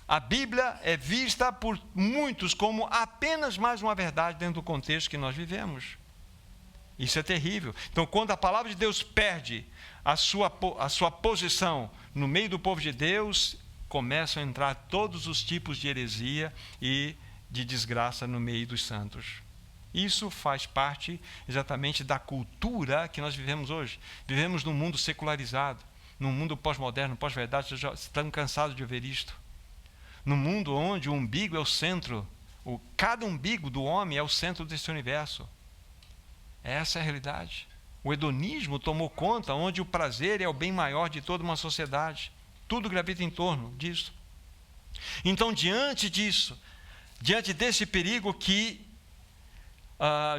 A Bíblia é vista por muitos como apenas mais uma verdade dentro do contexto que nós vivemos. Isso é terrível. Então, quando a palavra de Deus perde a sua posição no meio do povo de Deus, começam a entrar todos os tipos de heresia e de desgraça no meio dos santos. Isso faz parte exatamente da cultura que nós vivemos hoje. Vivemos num mundo secularizado, num mundo pós-moderno, pós-verdade. Vocês já estão cansados de ouvir isto. Num mundo onde o umbigo é o centro, cada umbigo do homem é o centro desse universo. Essa é a realidade. O hedonismo tomou conta, onde o prazer é o bem maior de toda uma sociedade. Tudo gravita em torno disso. Então, diante disso, diante desse perigo que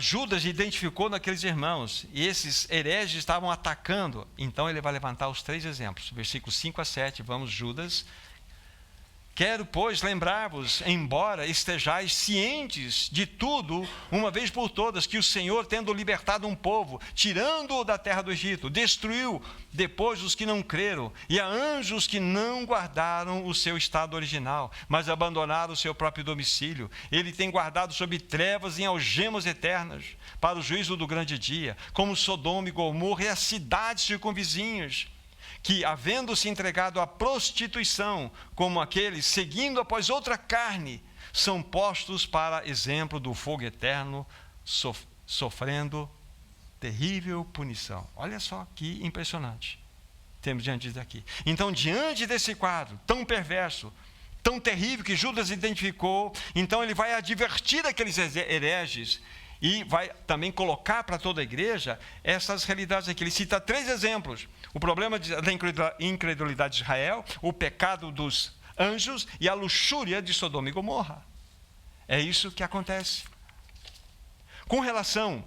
Judas identificou naqueles irmãos, e esses hereges estavam atacando, então ele vai levantar os 3 exemplos. Versículos 5 a 7, vamos, Judas. Quero, pois, lembrar-vos, embora estejais cientes de tudo, uma vez por todas, que o Senhor, tendo libertado um povo, tirando-o da terra do Egito, destruiu depois os que não creram, e a anjos que não guardaram o seu estado original, mas abandonaram o seu próprio domicílio. Ele tem guardado sob trevas em algemas eternas, para o juízo do grande dia, como Sodoma e Gomorra e as cidades circunvizinhas, que, havendo-se entregado à prostituição, como aqueles seguindo após outra carne, são postos para exemplo do fogo eterno, sofrendo terrível punição. Olha só que impressionante temos diante daqui. Então, diante desse quadro tão perverso, tão terrível que Judas identificou, então ele vai advertir aqueles hereges e vai também colocar para toda a igreja essas realidades aqui. Ele cita 3 exemplos: o problema da incredulidade de Israel, o pecado dos anjos e a luxúria de Sodoma e Gomorra. É isso que acontece. Com relação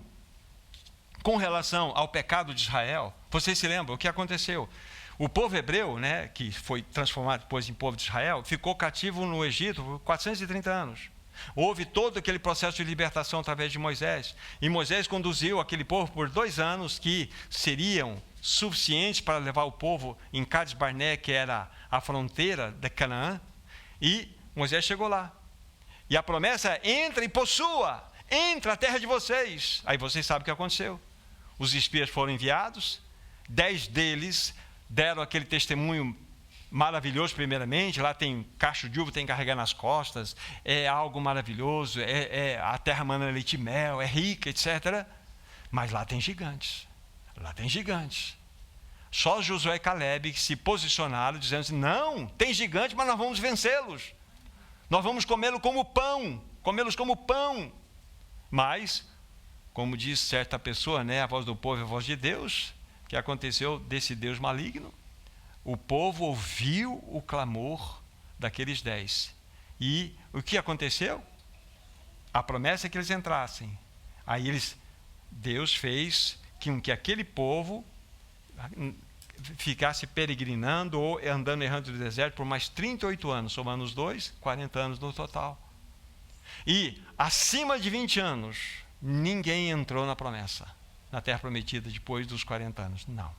ao pecado de Israel, vocês se lembram o que aconteceu? O povo hebreu, né, que foi transformado depois em povo de Israel, ficou cativo no Egito por 430 anos. Houve todo aquele processo de libertação através de Moisés. E Moisés conduziu aquele povo por 2 anos que seriam suficientes para levar o povo em Cades Barné, que era a fronteira de Canaã. E Moisés chegou lá. E a promessa é: entra e possua, entra a terra de vocês. Aí vocês sabem o que aconteceu. Os espias foram enviados, 10 deles deram aquele testemunho maravilhoso. Primeiramente, lá tem cacho de uva, tem que carregar nas costas, é algo maravilhoso, a terra mana leite e mel, é rica, etc. Mas lá tem gigantes, Só Josué e Caleb que se posicionaram dizendo assim: não, tem gigante, mas nós vamos vencê-los, nós vamos comê-los como pão. Mas, como diz certa pessoa, né, a voz do povo é a voz de Deus. O que aconteceu desse Deus maligno? O povo ouviu o clamor daqueles 10. E o que aconteceu? A promessa é que eles entrassem. Aí Deus fez que aquele povo ficasse peregrinando ou andando errante no deserto por mais 38 anos, somando os 2, 40 anos no total. E acima de 20 anos, ninguém entrou na promessa, na terra prometida depois dos 40 anos. Não.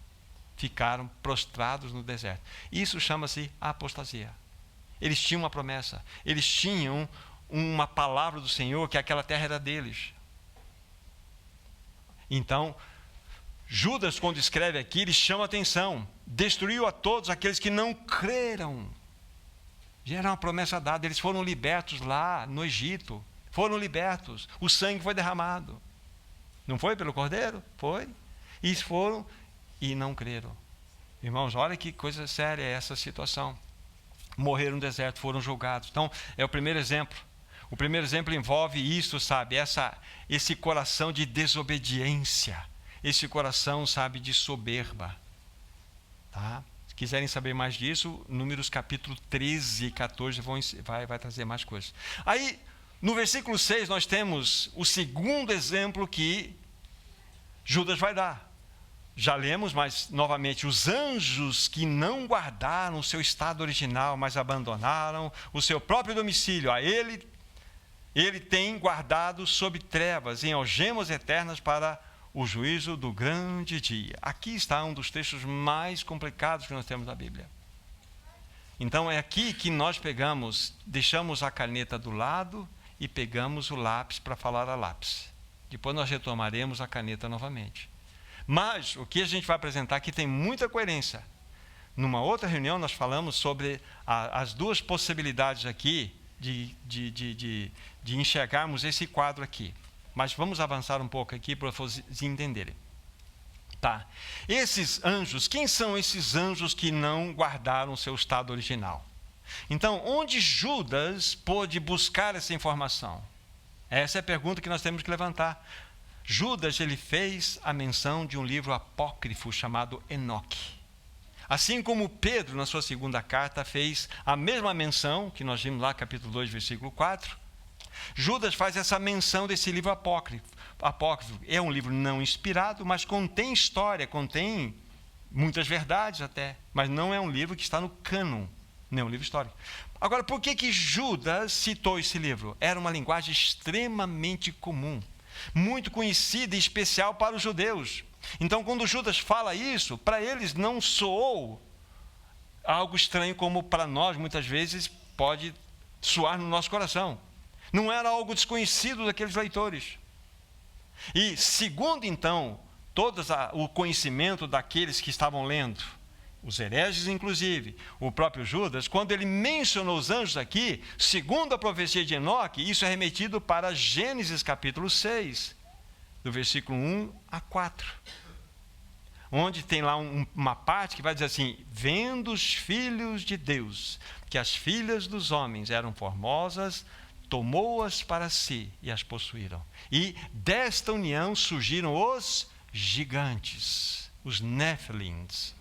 Ficaram prostrados no deserto. Isso chama-se apostasia. Eles tinham uma promessa, eles tinham uma palavra do Senhor, que aquela terra era deles. Então, Judas, quando escreve aqui, ele chama a atenção: destruiu a todos aqueles que não creram. Já era uma promessa dada, eles foram libertos lá no Egito, foram libertos, o sangue foi derramado. Não foi pelo Cordeiro? Foi. E foram e não creram. Irmãos, olha que coisa séria é essa situação. Morreram no deserto, foram julgados. Então, é o primeiro exemplo. O primeiro exemplo envolve isso, sabe? Esse coração de desobediência. Esse coração, sabe, de soberba. Tá? Se quiserem saber mais disso, Números capítulo 13 e 14 vai trazer mais coisas. Aí, no versículo 6, nós temos o segundo exemplo que Judas vai dar. Já lemos, mas novamente, os anjos que não guardaram o seu estado original, mas abandonaram o seu próprio domicílio, a ele tem guardado sob trevas, em algemas eternas para o juízo do grande dia. Aqui está um dos textos mais complicados que nós temos na Bíblia. Então é aqui que nós deixamos a caneta do lado e pegamos o lápis para falar a lápis. Depois nós retomaremos a caneta novamente. Mas o que a gente vai apresentar aqui tem muita coerência. Numa outra reunião nós falamos sobre as duas possibilidades aqui de enxergarmos esse quadro aqui. Mas vamos avançar um pouco aqui para vocês entenderem. Tá. Esses anjos, quem são esses anjos que não guardaram o seu estado original? Então, onde Judas pôde buscar essa informação? Essa é a pergunta que nós temos que levantar. Judas, ele fez a menção de um livro apócrifo chamado Enoque. Assim como Pedro, na sua segunda carta, fez a mesma menção, que nós vimos lá, capítulo 2, versículo 4, Judas faz essa menção desse livro apócrifo. É um livro não inspirado, mas contém história, contém muitas verdades até, mas não é um livro que está no cânon, não é um livro histórico. Agora, por que Judas citou esse livro? Era uma linguagem extremamente comum, muito conhecida e especial para os judeus. Então, quando Judas fala isso, para eles não soou algo estranho como para nós, muitas vezes, pode soar no nosso coração. Não era algo desconhecido daqueles leitores. E, segundo, então, todo o conhecimento daqueles que estavam lendo, os hereges, inclusive, o próprio Judas, quando ele mencionou os anjos aqui, segundo a profecia de Enoque, isso é remetido para Gênesis capítulo 6, do versículo 1 a 4. Onde tem lá uma parte que vai dizer assim: vendo os filhos de Deus, que as filhas dos homens eram formosas, tomou-as para si e as possuíram. E desta união surgiram os gigantes, os Néfilins.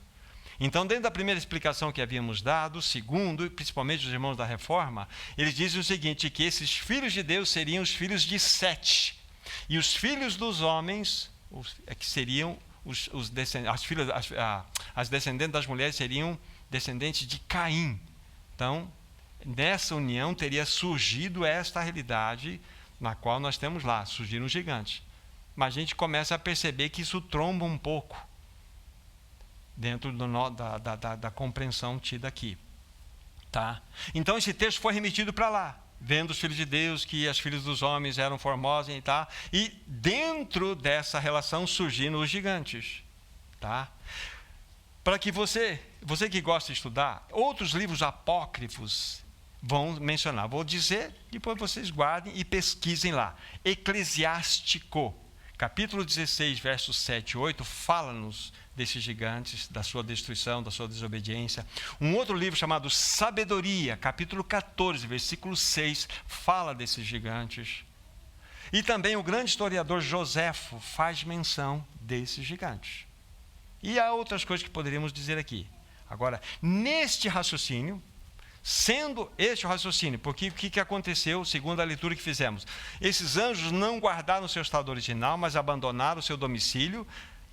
Então, dentro da primeira explicação que havíamos dado, segundo, e principalmente os irmãos da Reforma, eles dizem o seguinte, que esses filhos de Deus seriam os filhos de Sete. E os filhos dos homens, que seriam as descendentes das mulheres seriam descendentes de Caim. Então, nessa união teria surgido esta realidade na qual nós temos lá, surgiram os gigantes. Mas a gente começa a perceber que isso tromba um pouco dentro da compreensão tida aqui. Tá? Então esse texto foi remetido para lá, vendo os filhos de Deus, que as filhas dos homens eram formosas, e dentro dessa relação surgiram os gigantes. Tá? Para que você que gosta de estudar, outros livros apócrifos vão mencionar. Vou dizer, depois vocês guardem e pesquisem lá. Eclesiástico, capítulo 16, versos 7 e 8, fala-nos desses gigantes, da sua destruição, da sua desobediência. Um outro livro chamado Sabedoria, capítulo 14, versículo 6, fala desses gigantes. E também o grande historiador Joséfo faz menção desses gigantes. E há outras coisas que poderíamos dizer aqui. Agora, neste raciocínio, sendo este o raciocínio, porque o que aconteceu, segundo a leitura que fizemos? Esses anjos não guardaram o seu estado original, mas abandonaram o seu domicílio,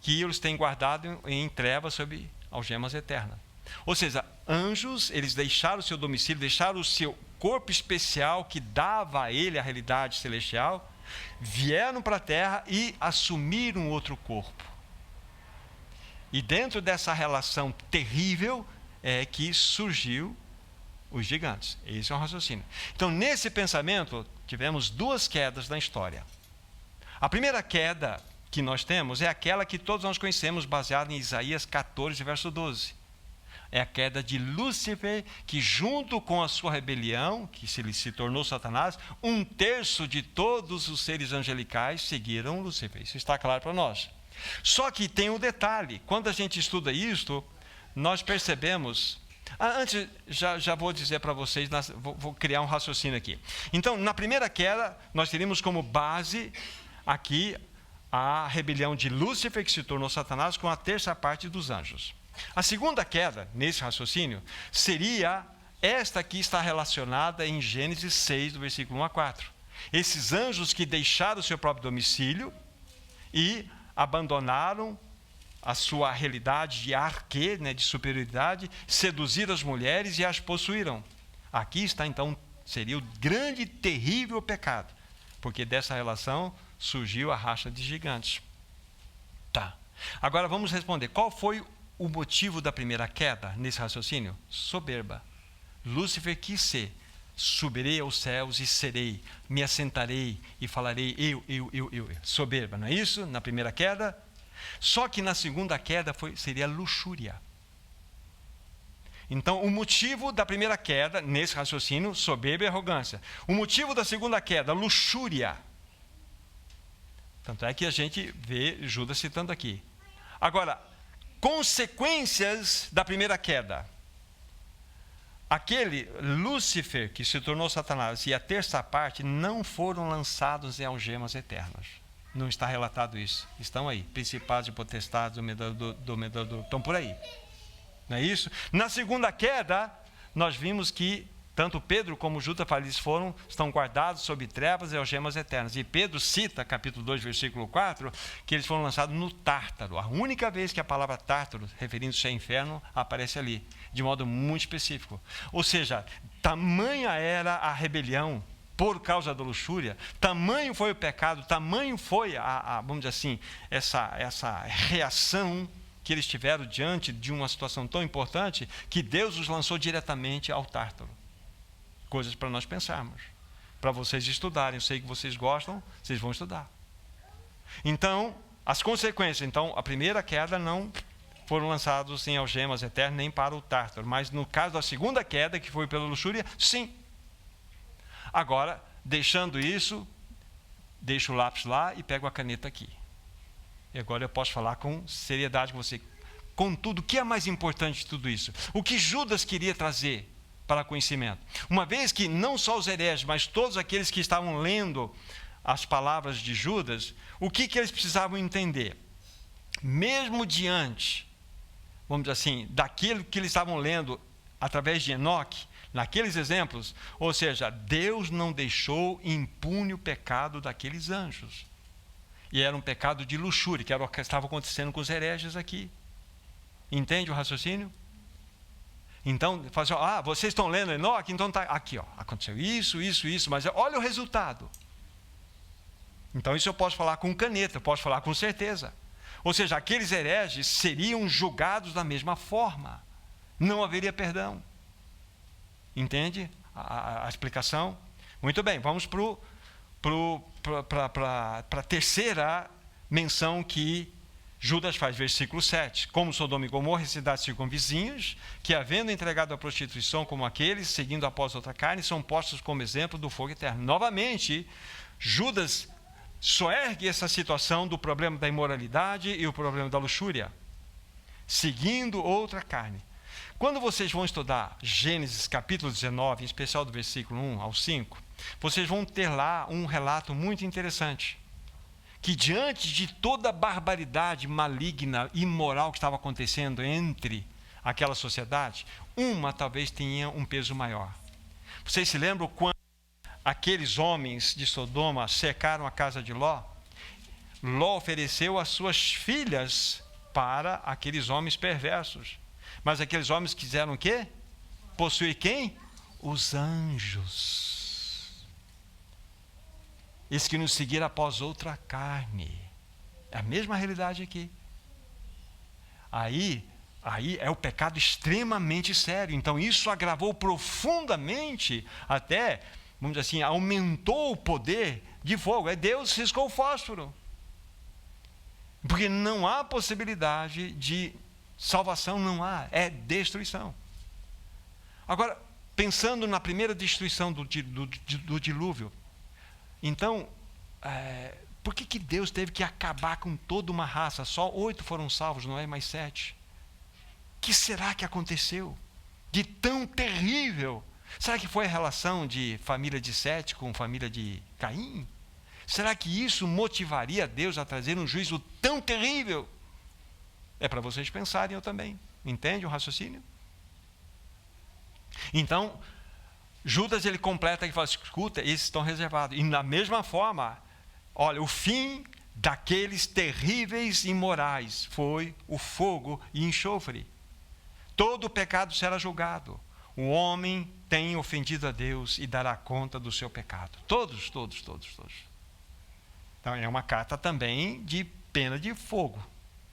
que eles têm guardado em trevas sob algemas eternas. Ou seja, anjos, eles deixaram o seu domicílio, deixaram o seu corpo especial que dava a ele a realidade celestial, vieram para a terra e assumiram outro corpo. E dentro dessa relação terrível é que surgiu os gigantes. Esse é um raciocínio. Então, nesse pensamento, tivemos duas quedas na história. A primeira queda que nós temos é aquela que todos nós conhecemos, baseada em Isaías 14, verso 12. É a queda de Lúcifer, que junto com a sua rebelião, que se tornou Satanás, 1/3 de todos os seres angelicais seguiram Lúcifer. Isso está claro para nós. Só que tem um detalhe, quando a gente estuda isto, nós percebemos... Antes, já vou dizer para vocês, vou criar um raciocínio aqui. Então, na primeira queda, nós teríamos como base aqui a rebelião de Lúcifer, que se tornou Satanás, com a terça parte dos anjos. A segunda queda, nesse raciocínio, seria esta que está relacionada em Gênesis 6, do versículo 1 a 4. Esses anjos que deixaram o seu próprio domicílio e abandonaram a sua realidade de arquê, né, de superioridade, seduziram as mulheres e as possuíram. Aqui está, então, seria o grande e terrível pecado, porque dessa relação surgiu a raça de gigantes. Tá. Agora vamos responder. Qual foi o motivo da primeira queda nesse raciocínio? Soberba. Lúcifer quis ser. Subirei aos céus e serei, me assentarei e falarei eu. Soberba, não é isso? Na primeira queda. Só que na segunda queda seria luxúria. Então, o motivo da primeira queda, nesse raciocínio, soberba e arrogância. O motivo da segunda queda, luxúria. Tanto é que a gente vê Judas citando aqui. Agora, consequências da primeira queda. Aquele Lúcifer que se tornou Satanás e a terça parte não foram lançados em algemas eternas. Não está relatado isso. Estão aí. Principados e potestades, do medador. Estão por aí. Não é isso? Na segunda queda, nós vimos que tanto Pedro como Judas estão guardados sob trevas e algemas eternas. E Pedro cita, capítulo 2, versículo 4, que eles foram lançados no Tártaro. A única vez que a palavra Tártaro, referindo-se a inferno, aparece ali, de modo muito específico. Ou seja, tamanha era a rebelião por causa da luxúria, tamanho foi o pecado, tamanho foi, vamos dizer assim, essa reação que eles tiveram diante de uma situação tão importante, que Deus os lançou diretamente ao Tártaro. Coisas para nós pensarmos, para vocês estudarem. Eu sei que vocês gostam, vocês vão estudar. Então, as consequências. Então, a primeira queda não foram lançados em algemas eternas nem para o Tártaro, mas no caso da segunda queda, que foi pela luxúria, sim. Agora, deixando isso, deixo o lápis lá e pego a caneta aqui. E agora eu posso falar com seriedade com você. Contudo, o que é mais importante de tudo isso? O que Judas queria trazer para conhecimento? Uma vez que não só os hereges, mas todos aqueles que estavam lendo as palavras de Judas, o que eles precisavam entender? Mesmo diante, vamos dizer assim, daquilo que eles estavam lendo através de Enoque, naqueles exemplos, ou seja, Deus não deixou impune o pecado daqueles anjos. E era um pecado de luxúria, que era o que estava acontecendo com os hereges aqui. Entende o raciocínio? Então, fala assim, vocês estão lendo Enoque, então está aqui, aconteceu isso, mas olha o resultado. Então, isso eu posso falar com caneta, eu posso falar com certeza. Ou seja, aqueles hereges seriam julgados da mesma forma. Não haveria perdão. Entende a explicação? Muito bem, vamos para a terceira menção que Judas faz, versículo 7. Como Sodoma e Gomorra, cidades circunvizinhas, que havendo entregado a prostituição como aqueles, seguindo após outra carne, são postos como exemplo do fogo eterno. Novamente, Judas só ergue essa situação do problema da imoralidade e o problema da luxúria, seguindo outra carne. Quando vocês vão estudar Gênesis capítulo 19, em especial do versículo 1 ao 5, vocês vão ter lá um relato muito interessante, que diante de toda a barbaridade maligna, imoral que estava acontecendo entre aquela sociedade, uma talvez tenha um peso maior. Vocês se lembram quando aqueles homens de Sodoma cercaram a casa de Ló? Ló ofereceu as suas filhas para aqueles homens perversos. Mas aqueles homens quiseram o quê? Possuir quem? Os anjos. Esses que nos seguiram após outra carne. É a mesma realidade aqui. Aí é o pecado extremamente sério. Então isso agravou profundamente, até, vamos dizer assim, aumentou o poder de fogo. Deus riscou o fósforo. Porque não há possibilidade de salvação, não há, é destruição. Agora, pensando na primeira destruição do dilúvio, então, por que Deus teve que acabar com toda uma raça? Só 8 foram salvos, não é? Mais 7. O que será que aconteceu de tão terrível? Será que foi a relação de família de Sete com família de Caim? Será que isso motivaria Deus a trazer um juízo tão terrível? É para vocês pensarem, eu também. Entende o raciocínio? Então, Judas ele completa e fala, escuta, esses estão reservados. E da mesma forma, olha, o fim daqueles terríveis e imorais foi o fogo e enxofre. Todo o pecado será julgado. O homem tem ofendido a Deus e dará conta do seu pecado. Todos. Então, é uma carta também de pena de fogo,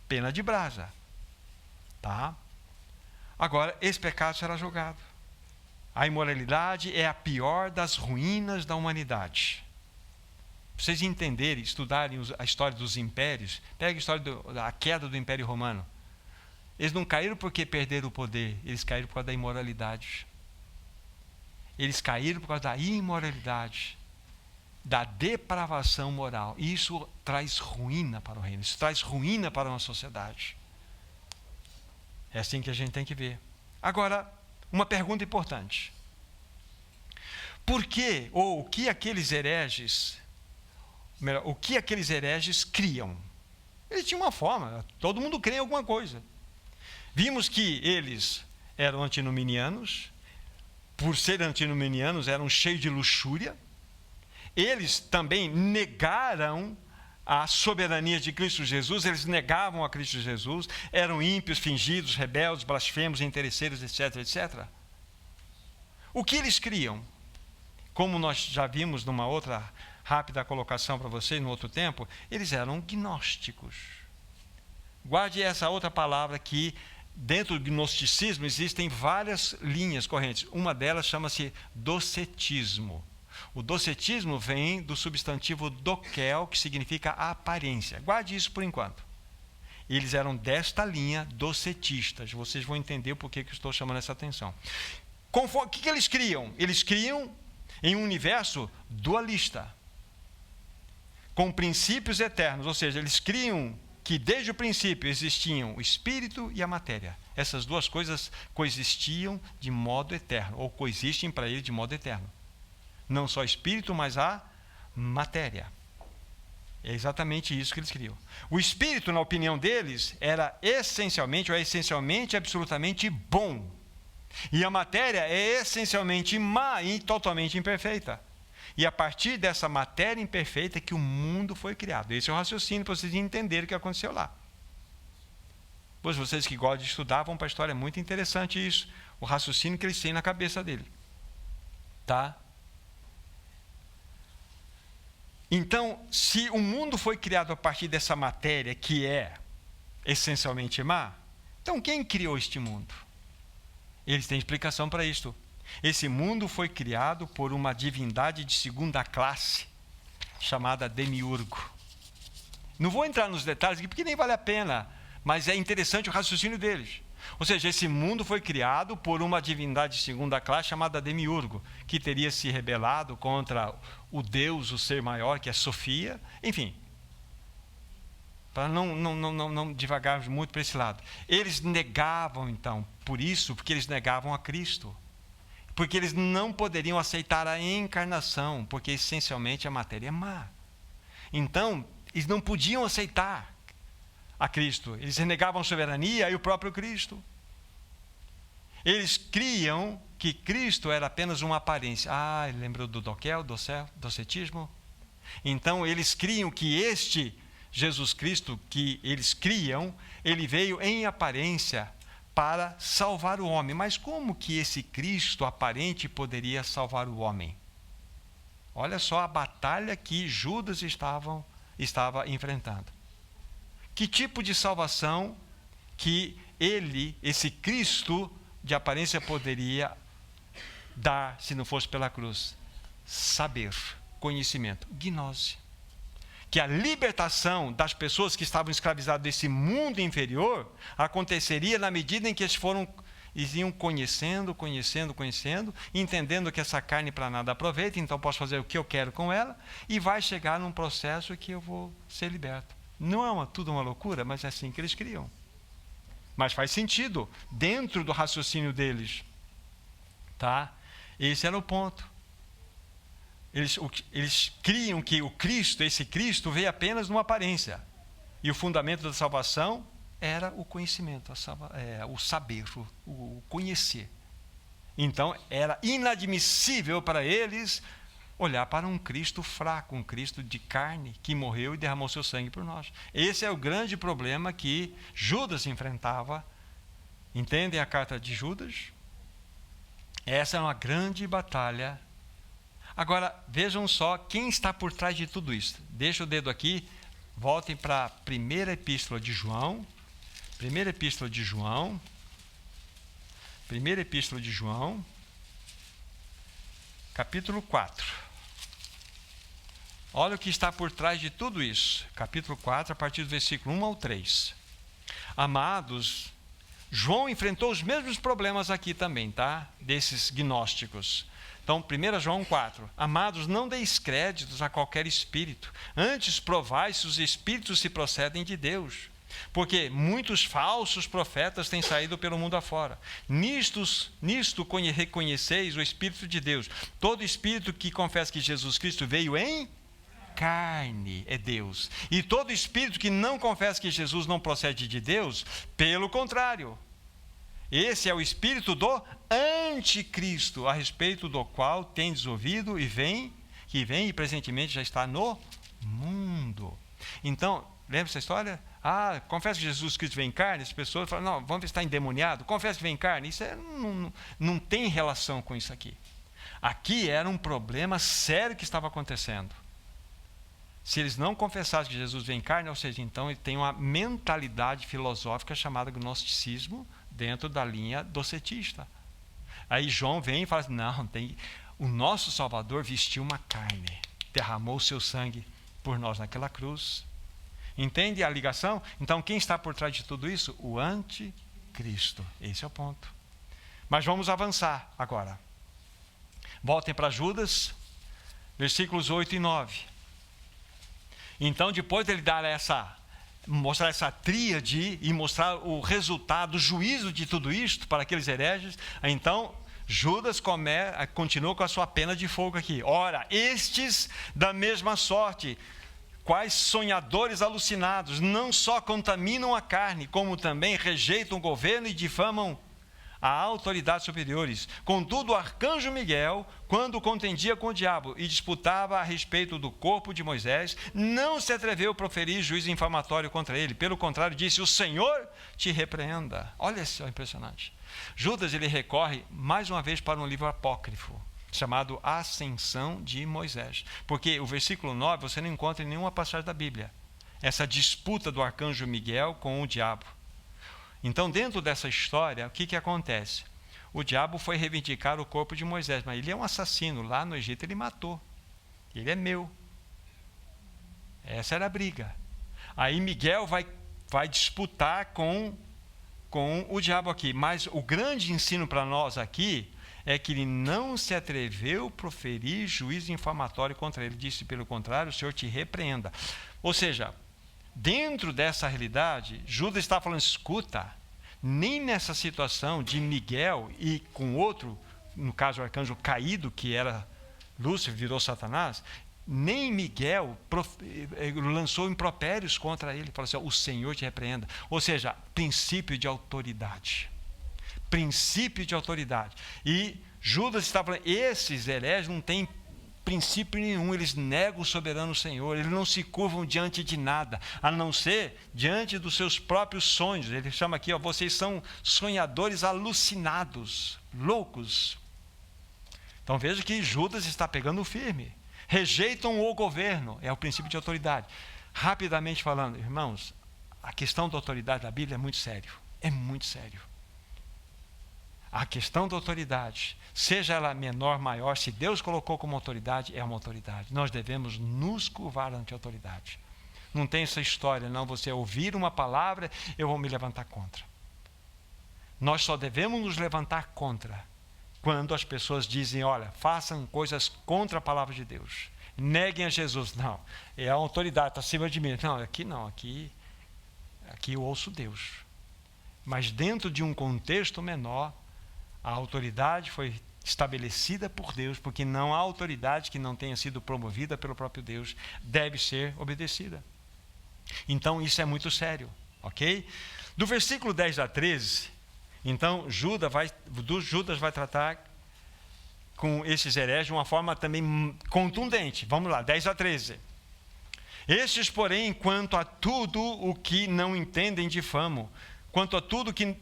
pena de brasa. Tá? Agora, esse pecado será julgado. A imoralidade é a pior das ruínas da humanidade. Para vocês entenderem, estudarem a história dos impérios, pega a história da queda do Império Romano. Eles não caíram porque perderam o poder, eles caíram por causa da imoralidade. Eles caíram por causa da imoralidade, da depravação moral. E isso traz ruína para o reino, isso traz ruína para uma sociedade. É assim que a gente tem que ver. Agora, uma pergunta importante. Por que, ou o que aqueles hereges criam? Eles tinham uma forma, todo mundo crê em alguma coisa. Vimos que eles eram antinominianos, por serem antinominianos, eram cheios de luxúria. Eles também negaram a soberania de Cristo Jesus, eles negavam a Cristo Jesus, eram ímpios, fingidos, rebeldes, blasfemos, interesseiros, etc, etc. O que eles criam? Como nós já vimos numa outra rápida colocação para vocês, no outro tempo, eles eram gnósticos. Guarde essa outra palavra que dentro do gnosticismo existem várias linhas correntes. Uma delas chama-se docetismo. O docetismo vem do substantivo doquel, que significa aparência. Guarde isso por enquanto. Eles eram desta linha docetistas. Vocês vão entender por que eu estou chamando essa atenção. O que eles criam? Eles criam em um universo dualista, com princípios eternos. Ou seja, eles criam que desde o princípio existiam o espírito e a matéria. Essas duas coisas coexistiam de modo eterno, ou coexistem para ele de modo eterno. Não só o espírito, mas a matéria. É exatamente isso que eles criam. O espírito, na opinião deles, era essencialmente absolutamente bom. E a matéria é essencialmente má e totalmente imperfeita. E a partir dessa matéria imperfeita que o mundo foi criado. Esse é o raciocínio para vocês entenderem o que aconteceu lá. Pois vocês que gostam de estudar vão para a história, é muito interessante isso. O raciocínio que eles têm na cabeça dele. Tá? Então, se o mundo foi criado a partir dessa matéria que é essencialmente má, então quem criou este mundo? Eles têm explicação para isto. Esse mundo foi criado por uma divindade de segunda classe, chamada Demiurgo. Não vou entrar nos detalhes aqui, porque nem vale a pena, mas é interessante o raciocínio deles. Ou seja, esse mundo foi criado por uma divindade de segunda classe, chamada Demiurgo, que teria se rebelado contra o Deus, o ser maior, que é Sofia. Enfim, para não divagarmos muito para esse lado. Eles negavam, então, porque eles negavam a Cristo. Porque eles não poderiam aceitar a encarnação, porque essencialmente a matéria é má. Então, eles não podiam aceitar a Cristo. Eles renegavam a soberania e o próprio Cristo. Eles criam que Cristo era apenas uma aparência. Ah, ele lembrou do docetismo? Então, eles criam que este Jesus Cristo que eles criam, ele veio em aparência para salvar o homem. Mas como que esse Cristo aparente poderia salvar o homem? Olha só a batalha que Judas estava enfrentando. Que tipo de salvação que esse Cristo de aparência poderia dar se não fosse pela cruz? Saber, conhecimento, gnose. Que a libertação das pessoas que estavam escravizadas desse mundo inferior aconteceria na medida em que eles iam conhecendo, entendendo que essa carne para nada aproveita, então posso fazer o que eu quero com ela, e vai chegar num processo que eu vou ser liberto. Não é tudo uma loucura, mas é assim que eles criam. Mas faz sentido dentro do raciocínio deles. Tá? Esse era o ponto. Eles criam que esse Cristo veio apenas numa aparência. E o fundamento da salvação era o conhecimento, o saber, o conhecer. Então, era inadmissível para eles olhar para um Cristo fraco, um Cristo de carne, que morreu e derramou seu sangue por nós. Esse é o grande problema que Judas enfrentava. Entendem a carta de Judas? Essa é uma grande batalha. Agora, vejam só quem está por trás de tudo isso. Deixa o dedo aqui, voltem para a primeira epístola de João. Primeira epístola de João, capítulo 4. Olha o que está por trás de tudo isso. Capítulo 4, a partir do versículo 1 ao 3. Amados, João enfrentou os mesmos problemas aqui também, tá? Desses gnósticos. Então, 1 João 4. Amados, não deis créditos a qualquer espírito. Antes provai se os espíritos se procedem de Deus. Porque muitos falsos profetas têm saído pelo mundo afora. Nisto reconheceis o Espírito de Deus. Todo espírito que confessa que Jesus Cristo veio em carne é Deus. E todo espírito que não confessa que Jesus não procede de Deus, pelo contrário. Esse é o espírito do anticristo, a respeito do qual tendes ouvido que vem e presentemente já está no mundo. Então, lembra essa história? Confessa que Jesus Cristo vem em carne. As pessoas falam, não, vamos ver se está endemoniado. Confessa que vem em carne. Isso não tem relação com isso aqui. Aqui era um problema sério que estava acontecendo. Se eles não confessassem que Jesus vem em carne, ou seja, então ele tem uma mentalidade filosófica chamada gnosticismo dentro da linha docetista. Aí João vem e fala assim, não, o nosso Salvador vestiu uma carne, derramou o seu sangue por nós naquela cruz. Entende a ligação? Então, quem está por trás de tudo isso? O anticristo. Esse é o ponto. Mas vamos avançar agora. Voltem para Judas, versículos 8 e 9. Então, depois dele dar mostrar essa tríade e mostrar o resultado, o juízo de tudo isto para aqueles hereges, então Judas continua com a sua pena de fogo aqui. Ora, estes da mesma sorte, quais sonhadores alucinados, não só contaminam a carne, como também rejeitam o governo e difamam a autoridades superiores. Contudo, o arcanjo Miguel, quando contendia com o diabo e disputava a respeito do corpo de Moisés, não se atreveu a proferir juízo infamatório contra ele. Pelo contrário, disse, o Senhor te repreenda. Olha só, impressionante. Judas, ele recorre mais uma vez para um livro apócrifo, chamado Ascensão de Moisés. Porque o versículo 9 você não encontra em nenhuma passagem da Bíblia. Essa disputa do arcanjo Miguel com o diabo. Então, dentro dessa história, o que acontece? O diabo foi reivindicar o corpo de Moisés, mas ele é um assassino. Lá no Egito ele matou. Ele é meu. Essa era a briga. Aí Miguel vai disputar com o diabo aqui. Mas o grande ensino para nós aqui é que ele não se atreveu a proferir juízo infamatório contra ele. Disse, pelo contrário, o Senhor te repreenda. Ou seja, dentro dessa realidade, Judas está falando, escuta, nem nessa situação de Miguel e com outro, no caso o arcanjo caído, que era Lúcifer, virou Satanás, nem Miguel lançou impropérios contra ele, falou assim, o Senhor te repreenda. Ou seja, princípio de autoridade. Princípio de autoridade. E Judas está falando, esses hereges não têm princípio nenhum, eles negam o soberano Senhor, eles não se curvam diante de nada, a não ser diante dos seus próprios sonhos. Ele chama aqui, vocês são sonhadores alucinados, loucos. Então veja que Judas está pegando firme. Rejeitam o governo, é o princípio de autoridade. Rapidamente falando, irmãos, a questão da autoridade da Bíblia é muito sério. É muito sério. A questão da autoridade, seja ela menor, maior, se Deus colocou como autoridade, é uma autoridade. Nós devemos nos curvar ante a autoridade. Não tem essa história, não, você ouvir uma palavra, eu vou me levantar contra. Nós só devemos nos levantar contra quando as pessoas dizem, olha, façam coisas contra a palavra de Deus. Neguem a Jesus. Não, é a autoridade, está acima de mim. Não, aqui eu ouço Deus. Mas dentro de um contexto menor, a autoridade foi estabelecida por Deus, porque não há autoridade que não tenha sido promovida pelo próprio Deus, deve ser obedecida. Então, isso é muito sério, ok? Do versículo 10 a 13, então, Judas vai tratar com esses hereges de uma forma também contundente. Vamos lá, 10-13. Estes, porém, quanto a tudo o que não entendem difamam, quanto a tudo que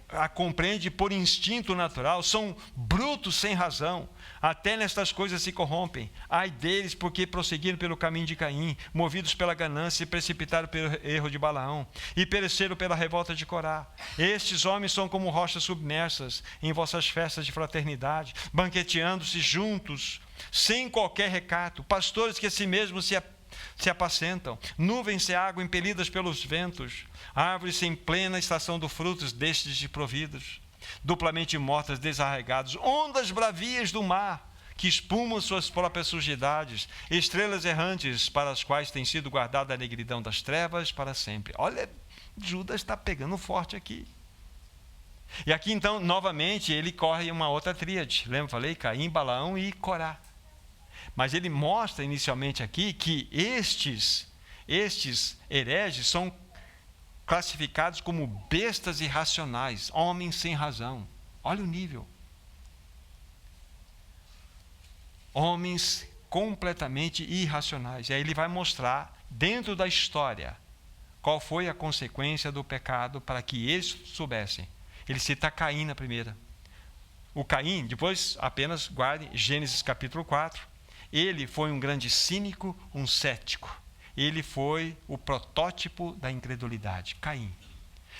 a compreende por instinto natural, são brutos sem razão, até nestas coisas se corrompem. Ai deles, porque prosseguiram pelo caminho de Caim, movidos pela ganância, se precipitaram pelo erro de Balaão, e pereceram pela revolta de Corá. Estes homens são como rochas submersas em vossas festas de fraternidade, banqueteando-se juntos, sem qualquer recato, pastores que a si mesmos se apacentam, nuvens de água impelidas pelos ventos, árvores sem plena estação do frutos, destes desprovidos, duplamente mortas, desarraigados, ondas bravias do mar, que espumam suas próprias sujidades, estrelas errantes, para as quais tem sido guardada a negridão das trevas para sempre. Olha, Judas está pegando forte aqui. E aqui então, novamente, ele corre uma outra tríade. Lembra, falei? Caim, Balaão e Corá. Mas ele mostra inicialmente aqui que estes hereges são classificados como bestas irracionais, homens sem razão. Olha o nível. Homens completamente irracionais. E aí ele vai mostrar, dentro da história, qual foi a consequência do pecado para que eles soubessem. Ele cita Caim na primeira. O Caim, depois apenas guarde Gênesis capítulo 4. Ele foi um grande cínico, um cético. Ele foi o protótipo da incredulidade, Caim.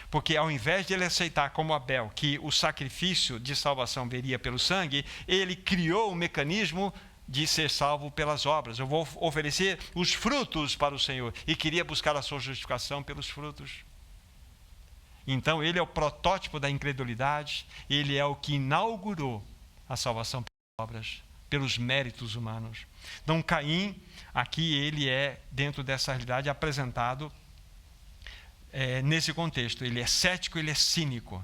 Porque ao invés de ele aceitar como Abel que o sacrifício de salvação viria pelo sangue, ele criou um mecanismo de ser salvo pelas obras. Eu vou oferecer os frutos para o Senhor. E queria buscar a sua justificação pelos frutos. Então ele é o protótipo da incredulidade. Ele é o que inaugurou a salvação pelas obras, pelos méritos humanos. Então Caim, aqui ele é, dentro dessa realidade, apresentado nesse contexto. Ele é cético, ele é cínico,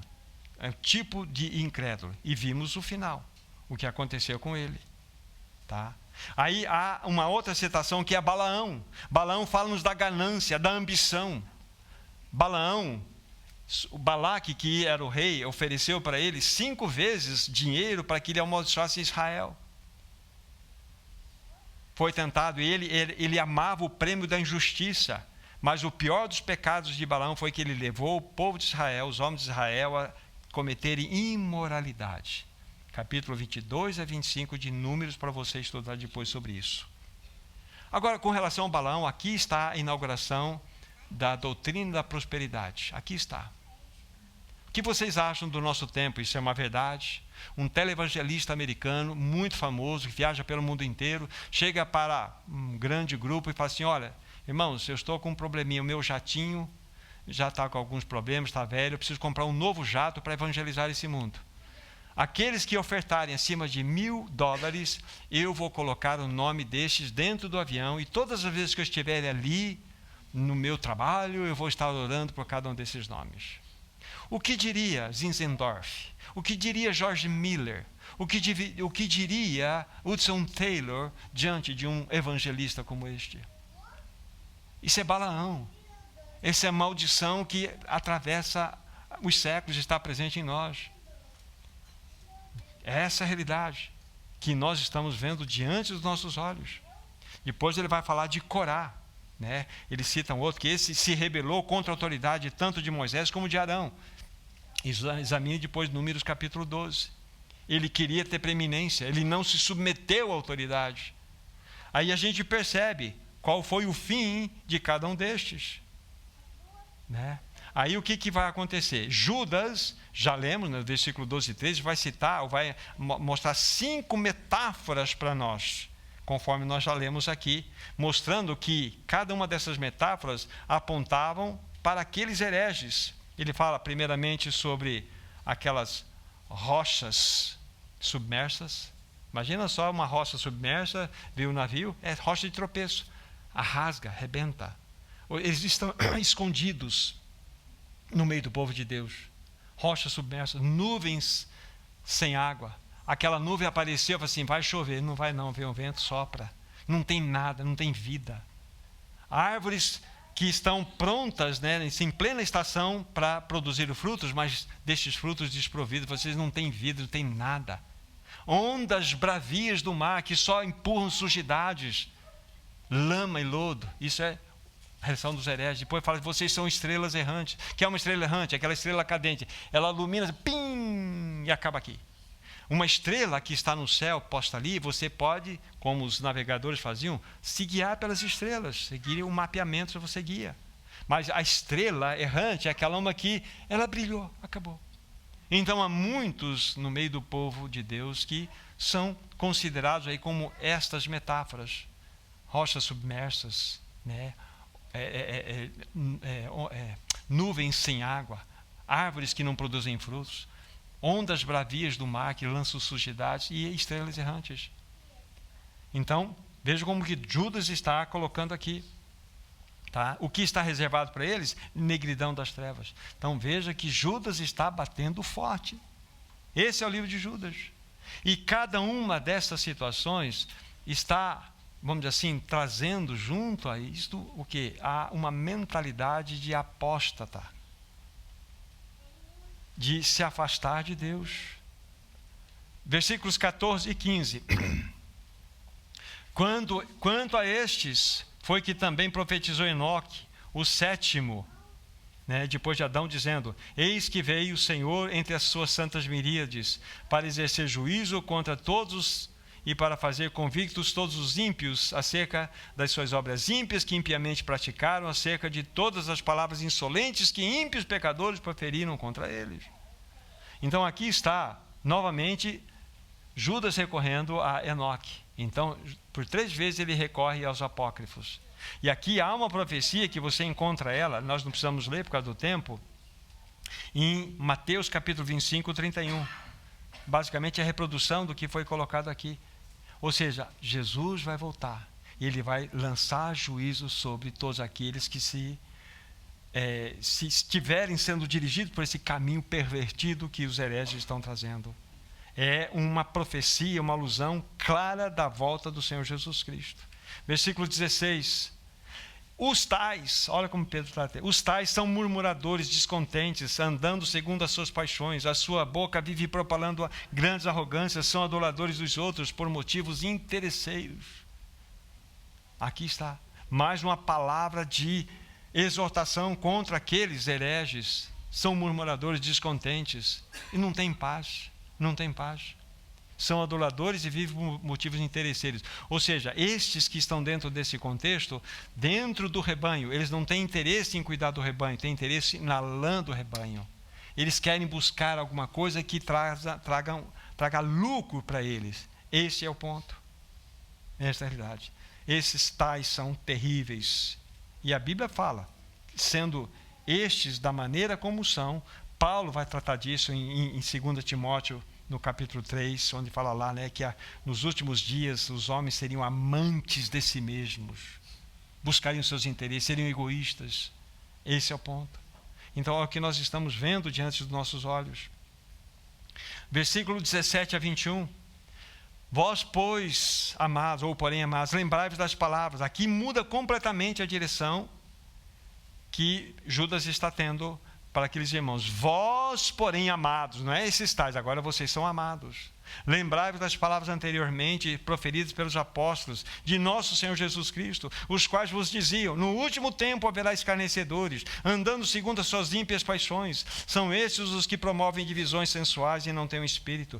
é um tipo de incrédulo. E vimos o final, o que aconteceu com ele. Tá? Aí há uma outra citação que é Balaão. Balaão fala-nos da ganância, da ambição. O Balaque, que era o rei, ofereceu para ele 5 vezes dinheiro para que ele amaldiçoasse Israel. Foi tentado, e ele amava o prêmio da injustiça, mas o pior dos pecados de Balaão foi que ele levou o povo de Israel, os homens de Israel, a cometerem imoralidade. Capítulo 22-25 de Números, para você estudar depois sobre isso. Agora, com relação ao Balaão, aqui está a inauguração da doutrina da prosperidade. Aqui está. O que vocês acham do nosso tempo? Isso é uma verdade? Um televangelista americano, muito famoso, que viaja pelo mundo inteiro, chega para um grande grupo e fala assim: olha, irmãos, eu estou com um probleminha, o meu jatinho já está com alguns problemas, está velho, eu preciso comprar um novo jato para evangelizar esse mundo. Aqueles que ofertarem acima de $1.000, eu vou colocar o nome destes dentro do avião, e todas as vezes que eu estiver ali, no meu trabalho, eu vou estar orando por cada um desses nomes. O que diria Zinzendorf? O que diria George Miller? O que diria Hudson Taylor diante de um evangelista como este? Isso é Balaão. Essa é a maldição que atravessa os séculos e está presente em nós. Essa é a realidade que nós estamos vendo diante dos nossos olhos. Depois ele vai falar de Corá. Né? Ele cita um outro, que esse se rebelou contra a autoridade tanto de Moisés como de Arão. Examine depois Números capítulo 12. Ele queria ter preeminência, ele não se submeteu à autoridade. Aí a gente percebe qual foi o fim de cada um destes. Né? Aí o que vai acontecer? Judas, já lemos no versículo 12 e 13, vai citar, ou vai mostrar 5 metáforas para nós, conforme nós já lemos aqui, mostrando que cada uma dessas metáforas apontavam para aqueles hereges. Ele fala primeiramente sobre aquelas rochas submersas. Imagina só uma rocha submersa, viu o navio, é rocha de tropeço, rasga, arrebenta. Eles estão escondidos no meio do povo de Deus. Rochas submersas, nuvens sem água. Aquela nuvem apareceu e falou assim: vai chover. Não vai não, vem um vento, sopra. Não tem nada, não tem vida. Árvores que estão prontas, né, em plena estação para produzir frutos, mas destes frutos desprovidos, vocês não têm vida, não têm nada. ondas bravias do mar que só empurram sujidades, lama e lodo. Isso é a reação dos hereges. Depois fala que vocês são estrelas errantes. O que é uma estrela errante? Aquela estrela cadente. Ela ilumina, pim, e acaba aqui. Uma estrela que está no céu, posta ali, você pode, como os navegadores faziam, se guiar pelas estrelas. Seguir o mapeamento, você guia. Mas a estrela errante é aquela uma que ela brilhou, acabou. Então há muitos no meio do povo de Deus que são considerados aí como estas metáforas. Rochas submersas, né? Nuvens sem água, árvores que não produzem frutos, ondas bravias do mar que lançam sujidades e estrelas errantes. Então, veja como que Judas está colocando aqui. Tá? O que está reservado para eles? Negridão das trevas. Então veja que Judas está batendo forte. Esse é o livro de Judas. E cada uma dessas situações está, vamos dizer assim, trazendo junto a isto o quê? Há uma mentalidade de apóstata, de se afastar de Deus. Versículos 14 e 15. Quanto a estes, foi que também profetizou Enoque, o sétimo, né, depois de Adão, dizendo: eis que veio o Senhor entre as suas santas miríades, para exercer juízo contra todos e para fazer convictos todos os ímpios acerca das suas obras ímpias que impiamente praticaram, acerca de todas as palavras insolentes que ímpios pecadores proferiram contra eles. Então aqui está, novamente, Judas recorrendo a Enoque. Então, por 3 vezes ele recorre aos apócrifos. E aqui há uma profecia que você encontra ela, nós não precisamos ler por causa do tempo, em Mateus capítulo 25, 31. Basicamente é a reprodução do que foi colocado aqui. Ou seja, Jesus vai voltar e ele vai lançar juízo sobre todos aqueles que se estiverem sendo dirigidos por esse caminho pervertido que os hereges estão trazendo. É uma profecia, uma alusão clara da volta do Senhor Jesus Cristo. Versículo 16. Os tais, olha como Pedro trata, os tais são murmuradores, descontentes, andando segundo as suas paixões, a sua boca vive propalando grandes arrogâncias, são adoradores dos outros por motivos interesseiros. Aqui está, mais uma palavra de exortação contra aqueles hereges, são murmuradores, descontentes, e não têm paz. Não tem paz. São adoradores e vivem por motivos interesseiros. Ou seja, estes que estão dentro desse contexto, dentro do rebanho, eles não têm interesse em cuidar do rebanho, têm interesse na lã do rebanho. Eles querem buscar alguma coisa que traga lucro para eles. Esse é o ponto. Essa é a realidade. Esses tais são terríveis. E a Bíblia fala, sendo estes da maneira como são, Paulo vai tratar disso em 2 Timóteo, no capítulo 3, onde fala lá, né, que nos últimos dias os homens seriam amantes de si mesmos, buscariam seus interesses, seriam egoístas. Esse é o ponto. Então é o que nós estamos vendo diante dos nossos olhos. Versículo 17 a 21. Vós, pois, amados, ou porém amados, lembrai-vos das palavras. Aqui muda completamente a direção que Judas está tendo para aqueles irmãos. Vós, porém, amados, não é esses tais, agora vocês são amados. Lembrai-vos das palavras anteriormente proferidas pelos apóstolos de nosso Senhor Jesus Cristo, os quais vos diziam: no último tempo haverá escarnecedores, andando segundo as suas ímpias paixões. São estes os que promovem divisões sensuais e não têm o espírito.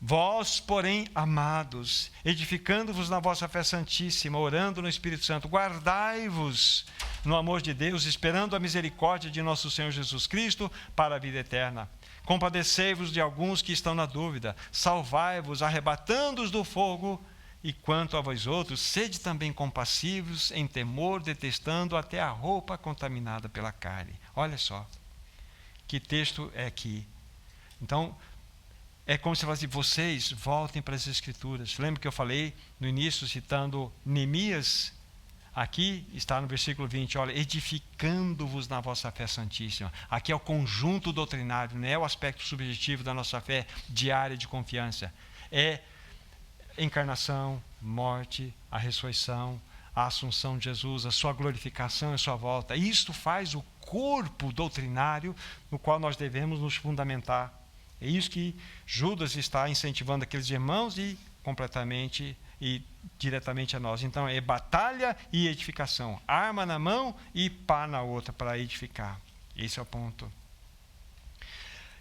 Vós, porém, amados, edificando-vos na vossa fé santíssima, orando no Espírito Santo, guardai-vos no amor de Deus, esperando a misericórdia de nosso Senhor Jesus Cristo para a vida eterna. Compadecei-vos de alguns que estão na dúvida, salvai-vos, arrebatando-os do fogo, e quanto a vós outros, sede também compassivos, em temor, detestando até a roupa contaminada pela carne. Olha só, que texto é aqui. Então, é como se fosse: vocês voltem para as Escrituras. Lembra que eu falei no início, citando Neemias? Aqui está no versículo 20, olha, edificando-vos na vossa fé santíssima. Aqui é o conjunto doutrinário, não é o aspecto subjetivo da nossa fé diária de confiança. É encarnação, morte, a ressurreição, a assunção de Jesus, a sua glorificação e a sua volta. Isto faz o corpo doutrinário no qual nós devemos nos fundamentar É isso que Judas está incentivando aqueles irmãos e completamente e diretamente a nós. Então é batalha e edificação. Arma na mão e pá na outra para edificar. Esse é o ponto.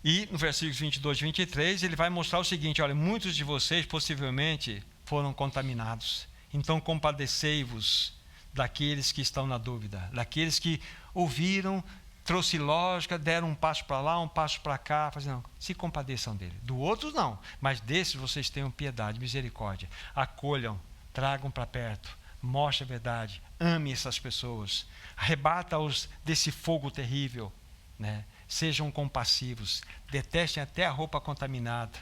E no versículos 22 e 23 ele vai mostrar o seguinte: olha, muitos de vocês possivelmente foram contaminados. Então compadecei-vos daqueles que estão na dúvida, daqueles que ouviram, trouxe lógica, deram um passo para lá, um passo para cá, fazendo, se compadeçam dele. Do outro não, mas desses vocês tenham piedade, misericórdia. Acolham, tragam para perto, mostre a verdade, ame essas pessoas, arrebata-os desse fogo terrível, né? Sejam compassivos, detestem até a roupa contaminada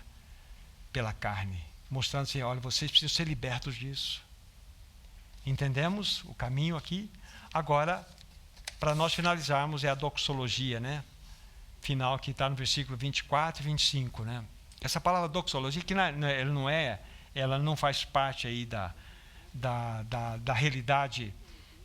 pela carne, mostrando assim, olha, vocês precisam ser libertos disso. Entendemos o caminho aqui? Agora, para nós finalizarmos, é a doxologia, né? Final que está no versículo 24 e 25, né? Essa palavra doxologia, que ela não faz parte aí da realidade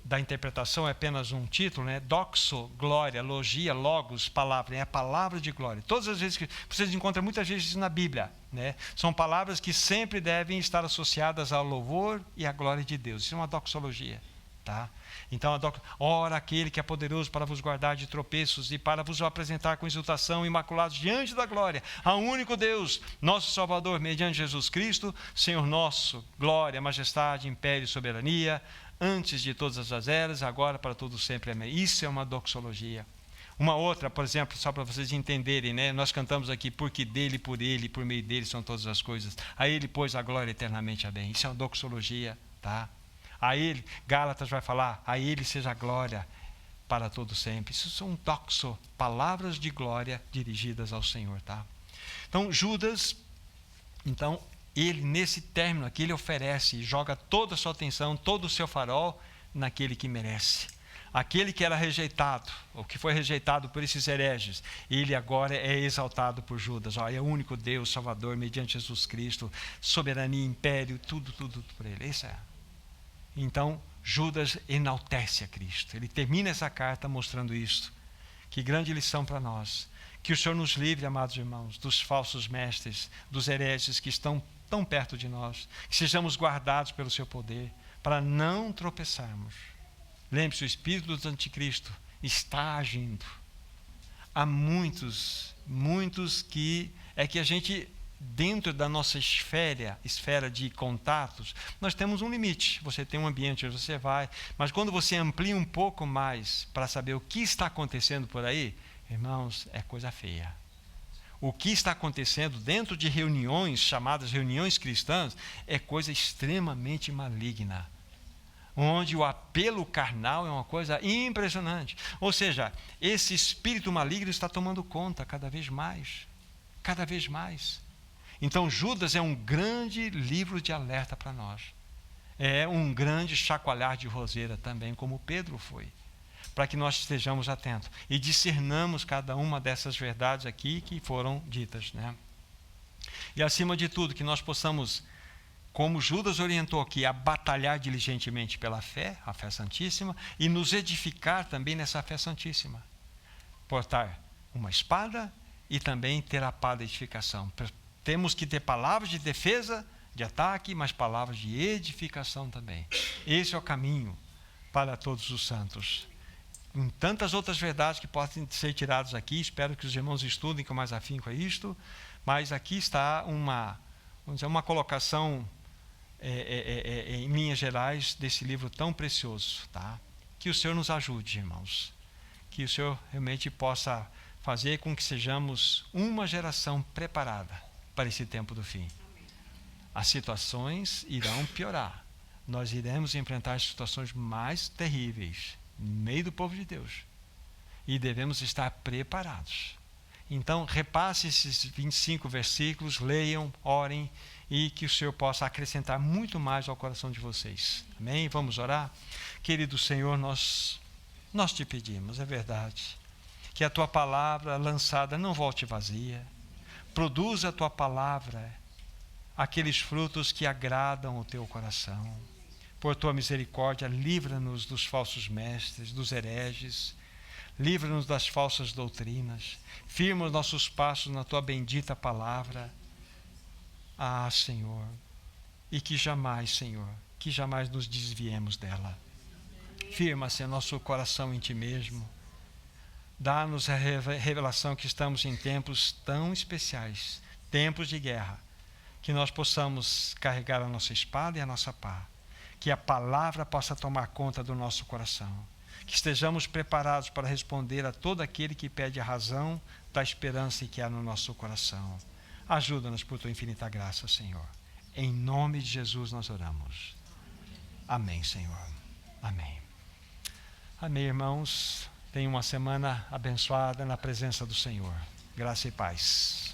da interpretação, é apenas um título, né? Doxo, glória, logia, logos, palavra, é a palavra de glória. Todas as vezes que vocês encontram muitas vezes na Bíblia, né? São palavras que sempre devem estar associadas ao louvor e à glória de Deus. Isso é uma doxologia, tá? Então, ora aquele que é poderoso para vos guardar de tropeços e para vos apresentar com exultação imaculados diante da glória, ao único Deus, nosso Salvador, mediante Jesus Cristo, Senhor nosso, glória, majestade, império e soberania, antes de todas as eras, agora para todos sempre. Amém. Isso é uma doxologia. Uma outra, por exemplo, só para vocês entenderem, né? Nós cantamos aqui, porque dele, por ele, por meio dele são todas as coisas. A ele, pois, a glória eternamente. Amém. Isso é uma doxologia, tá? A ele, Gálatas vai falar, a ele seja a glória para todo sempre. Isso são doxo, palavras de glória dirigidas ao Senhor, tá? Então, Judas, ele nesse término aqui, ele oferece, joga toda a sua atenção, todo o seu farol naquele que merece. Aquele que era rejeitado, ou que foi rejeitado por esses hereges, ele agora é exaltado por Judas. É o único Deus, Salvador, mediante Jesus Cristo, soberania, império, tudo por ele. Isso é. Então, Judas enaltece a Cristo. Ele termina essa carta mostrando isto. Que grande lição para nós. Que o Senhor nos livre, amados irmãos, dos falsos mestres, dos hereges que estão tão perto de nós. Que sejamos guardados pelo seu poder, para não tropeçarmos. Lembre-se, o espírito do anticristo está agindo. Há muitos que a gente, dentro da nossa esfera de contatos, nós temos um limite. Você tem um ambiente onde você vai, mas quando você amplia um pouco mais para saber o que está acontecendo por aí, irmãos, é coisa feia. O que está acontecendo dentro de reuniões, chamadas reuniões cristãs, é coisa extremamente maligna. Onde o apelo carnal é uma coisa impressionante. Ou seja, esse espírito maligno está tomando conta cada vez mais. Cada vez mais. Então, Judas é um grande livro de alerta para nós. É um grande chacoalhar de roseira também, como Pedro foi. Para que nós estejamos atentos e discernamos cada uma dessas verdades aqui que foram ditas, né? E acima de tudo, que nós possamos, como Judas orientou aqui, a batalhar diligentemente pela fé, a fé santíssima, e nos edificar também nessa fé santíssima. Portar uma espada e também ter a pá da edificação. Temos que ter palavras de defesa, de ataque, mas palavras de edificação também. Esse é o caminho para todos os santos. Com tantas outras verdades que podem ser tiradas aqui, espero que os irmãos estudem com mais afinco isto, mas aqui está uma colocação em linhas gerais desse livro tão precioso, tá? Que o Senhor nos ajude, irmãos, que o Senhor realmente possa fazer com que sejamos uma geração preparada para esse tempo do fim. As situações irão piorar, nós iremos enfrentar situações mais terríveis no meio do povo de Deus e devemos estar preparados. Então, repasse esses 25 versículos, leiam, orem, e que o Senhor possa acrescentar muito mais ao coração de vocês. Amém? Vamos orar? Querido Senhor, nós te pedimos, é verdade, que a Tua palavra lançada não volte vazia. Produza a Tua palavra aqueles frutos que agradam o Teu coração. Por Tua misericórdia, livra-nos dos falsos mestres, dos hereges. livra-nos das falsas doutrinas, firma os nossos passos na tua bendita palavra. Ah, Senhor, e que jamais, Senhor, que jamais nos desviemos dela. Firma-se nosso coração em ti mesmo. Dá-nos a revelação que estamos em tempos tão especiais, tempos de guerra, que nós possamos carregar a nossa espada e a nossa pá, que a palavra possa tomar conta do nosso coração, que estejamos preparados para responder a todo aquele que pede a razão da esperança que há no nosso coração. Ajuda-nos por tua infinita graça, Senhor. Em nome de Jesus nós oramos. Amém, Senhor. Amém. Amém, irmãos. Tenha uma semana abençoada na presença do Senhor. Graça e paz.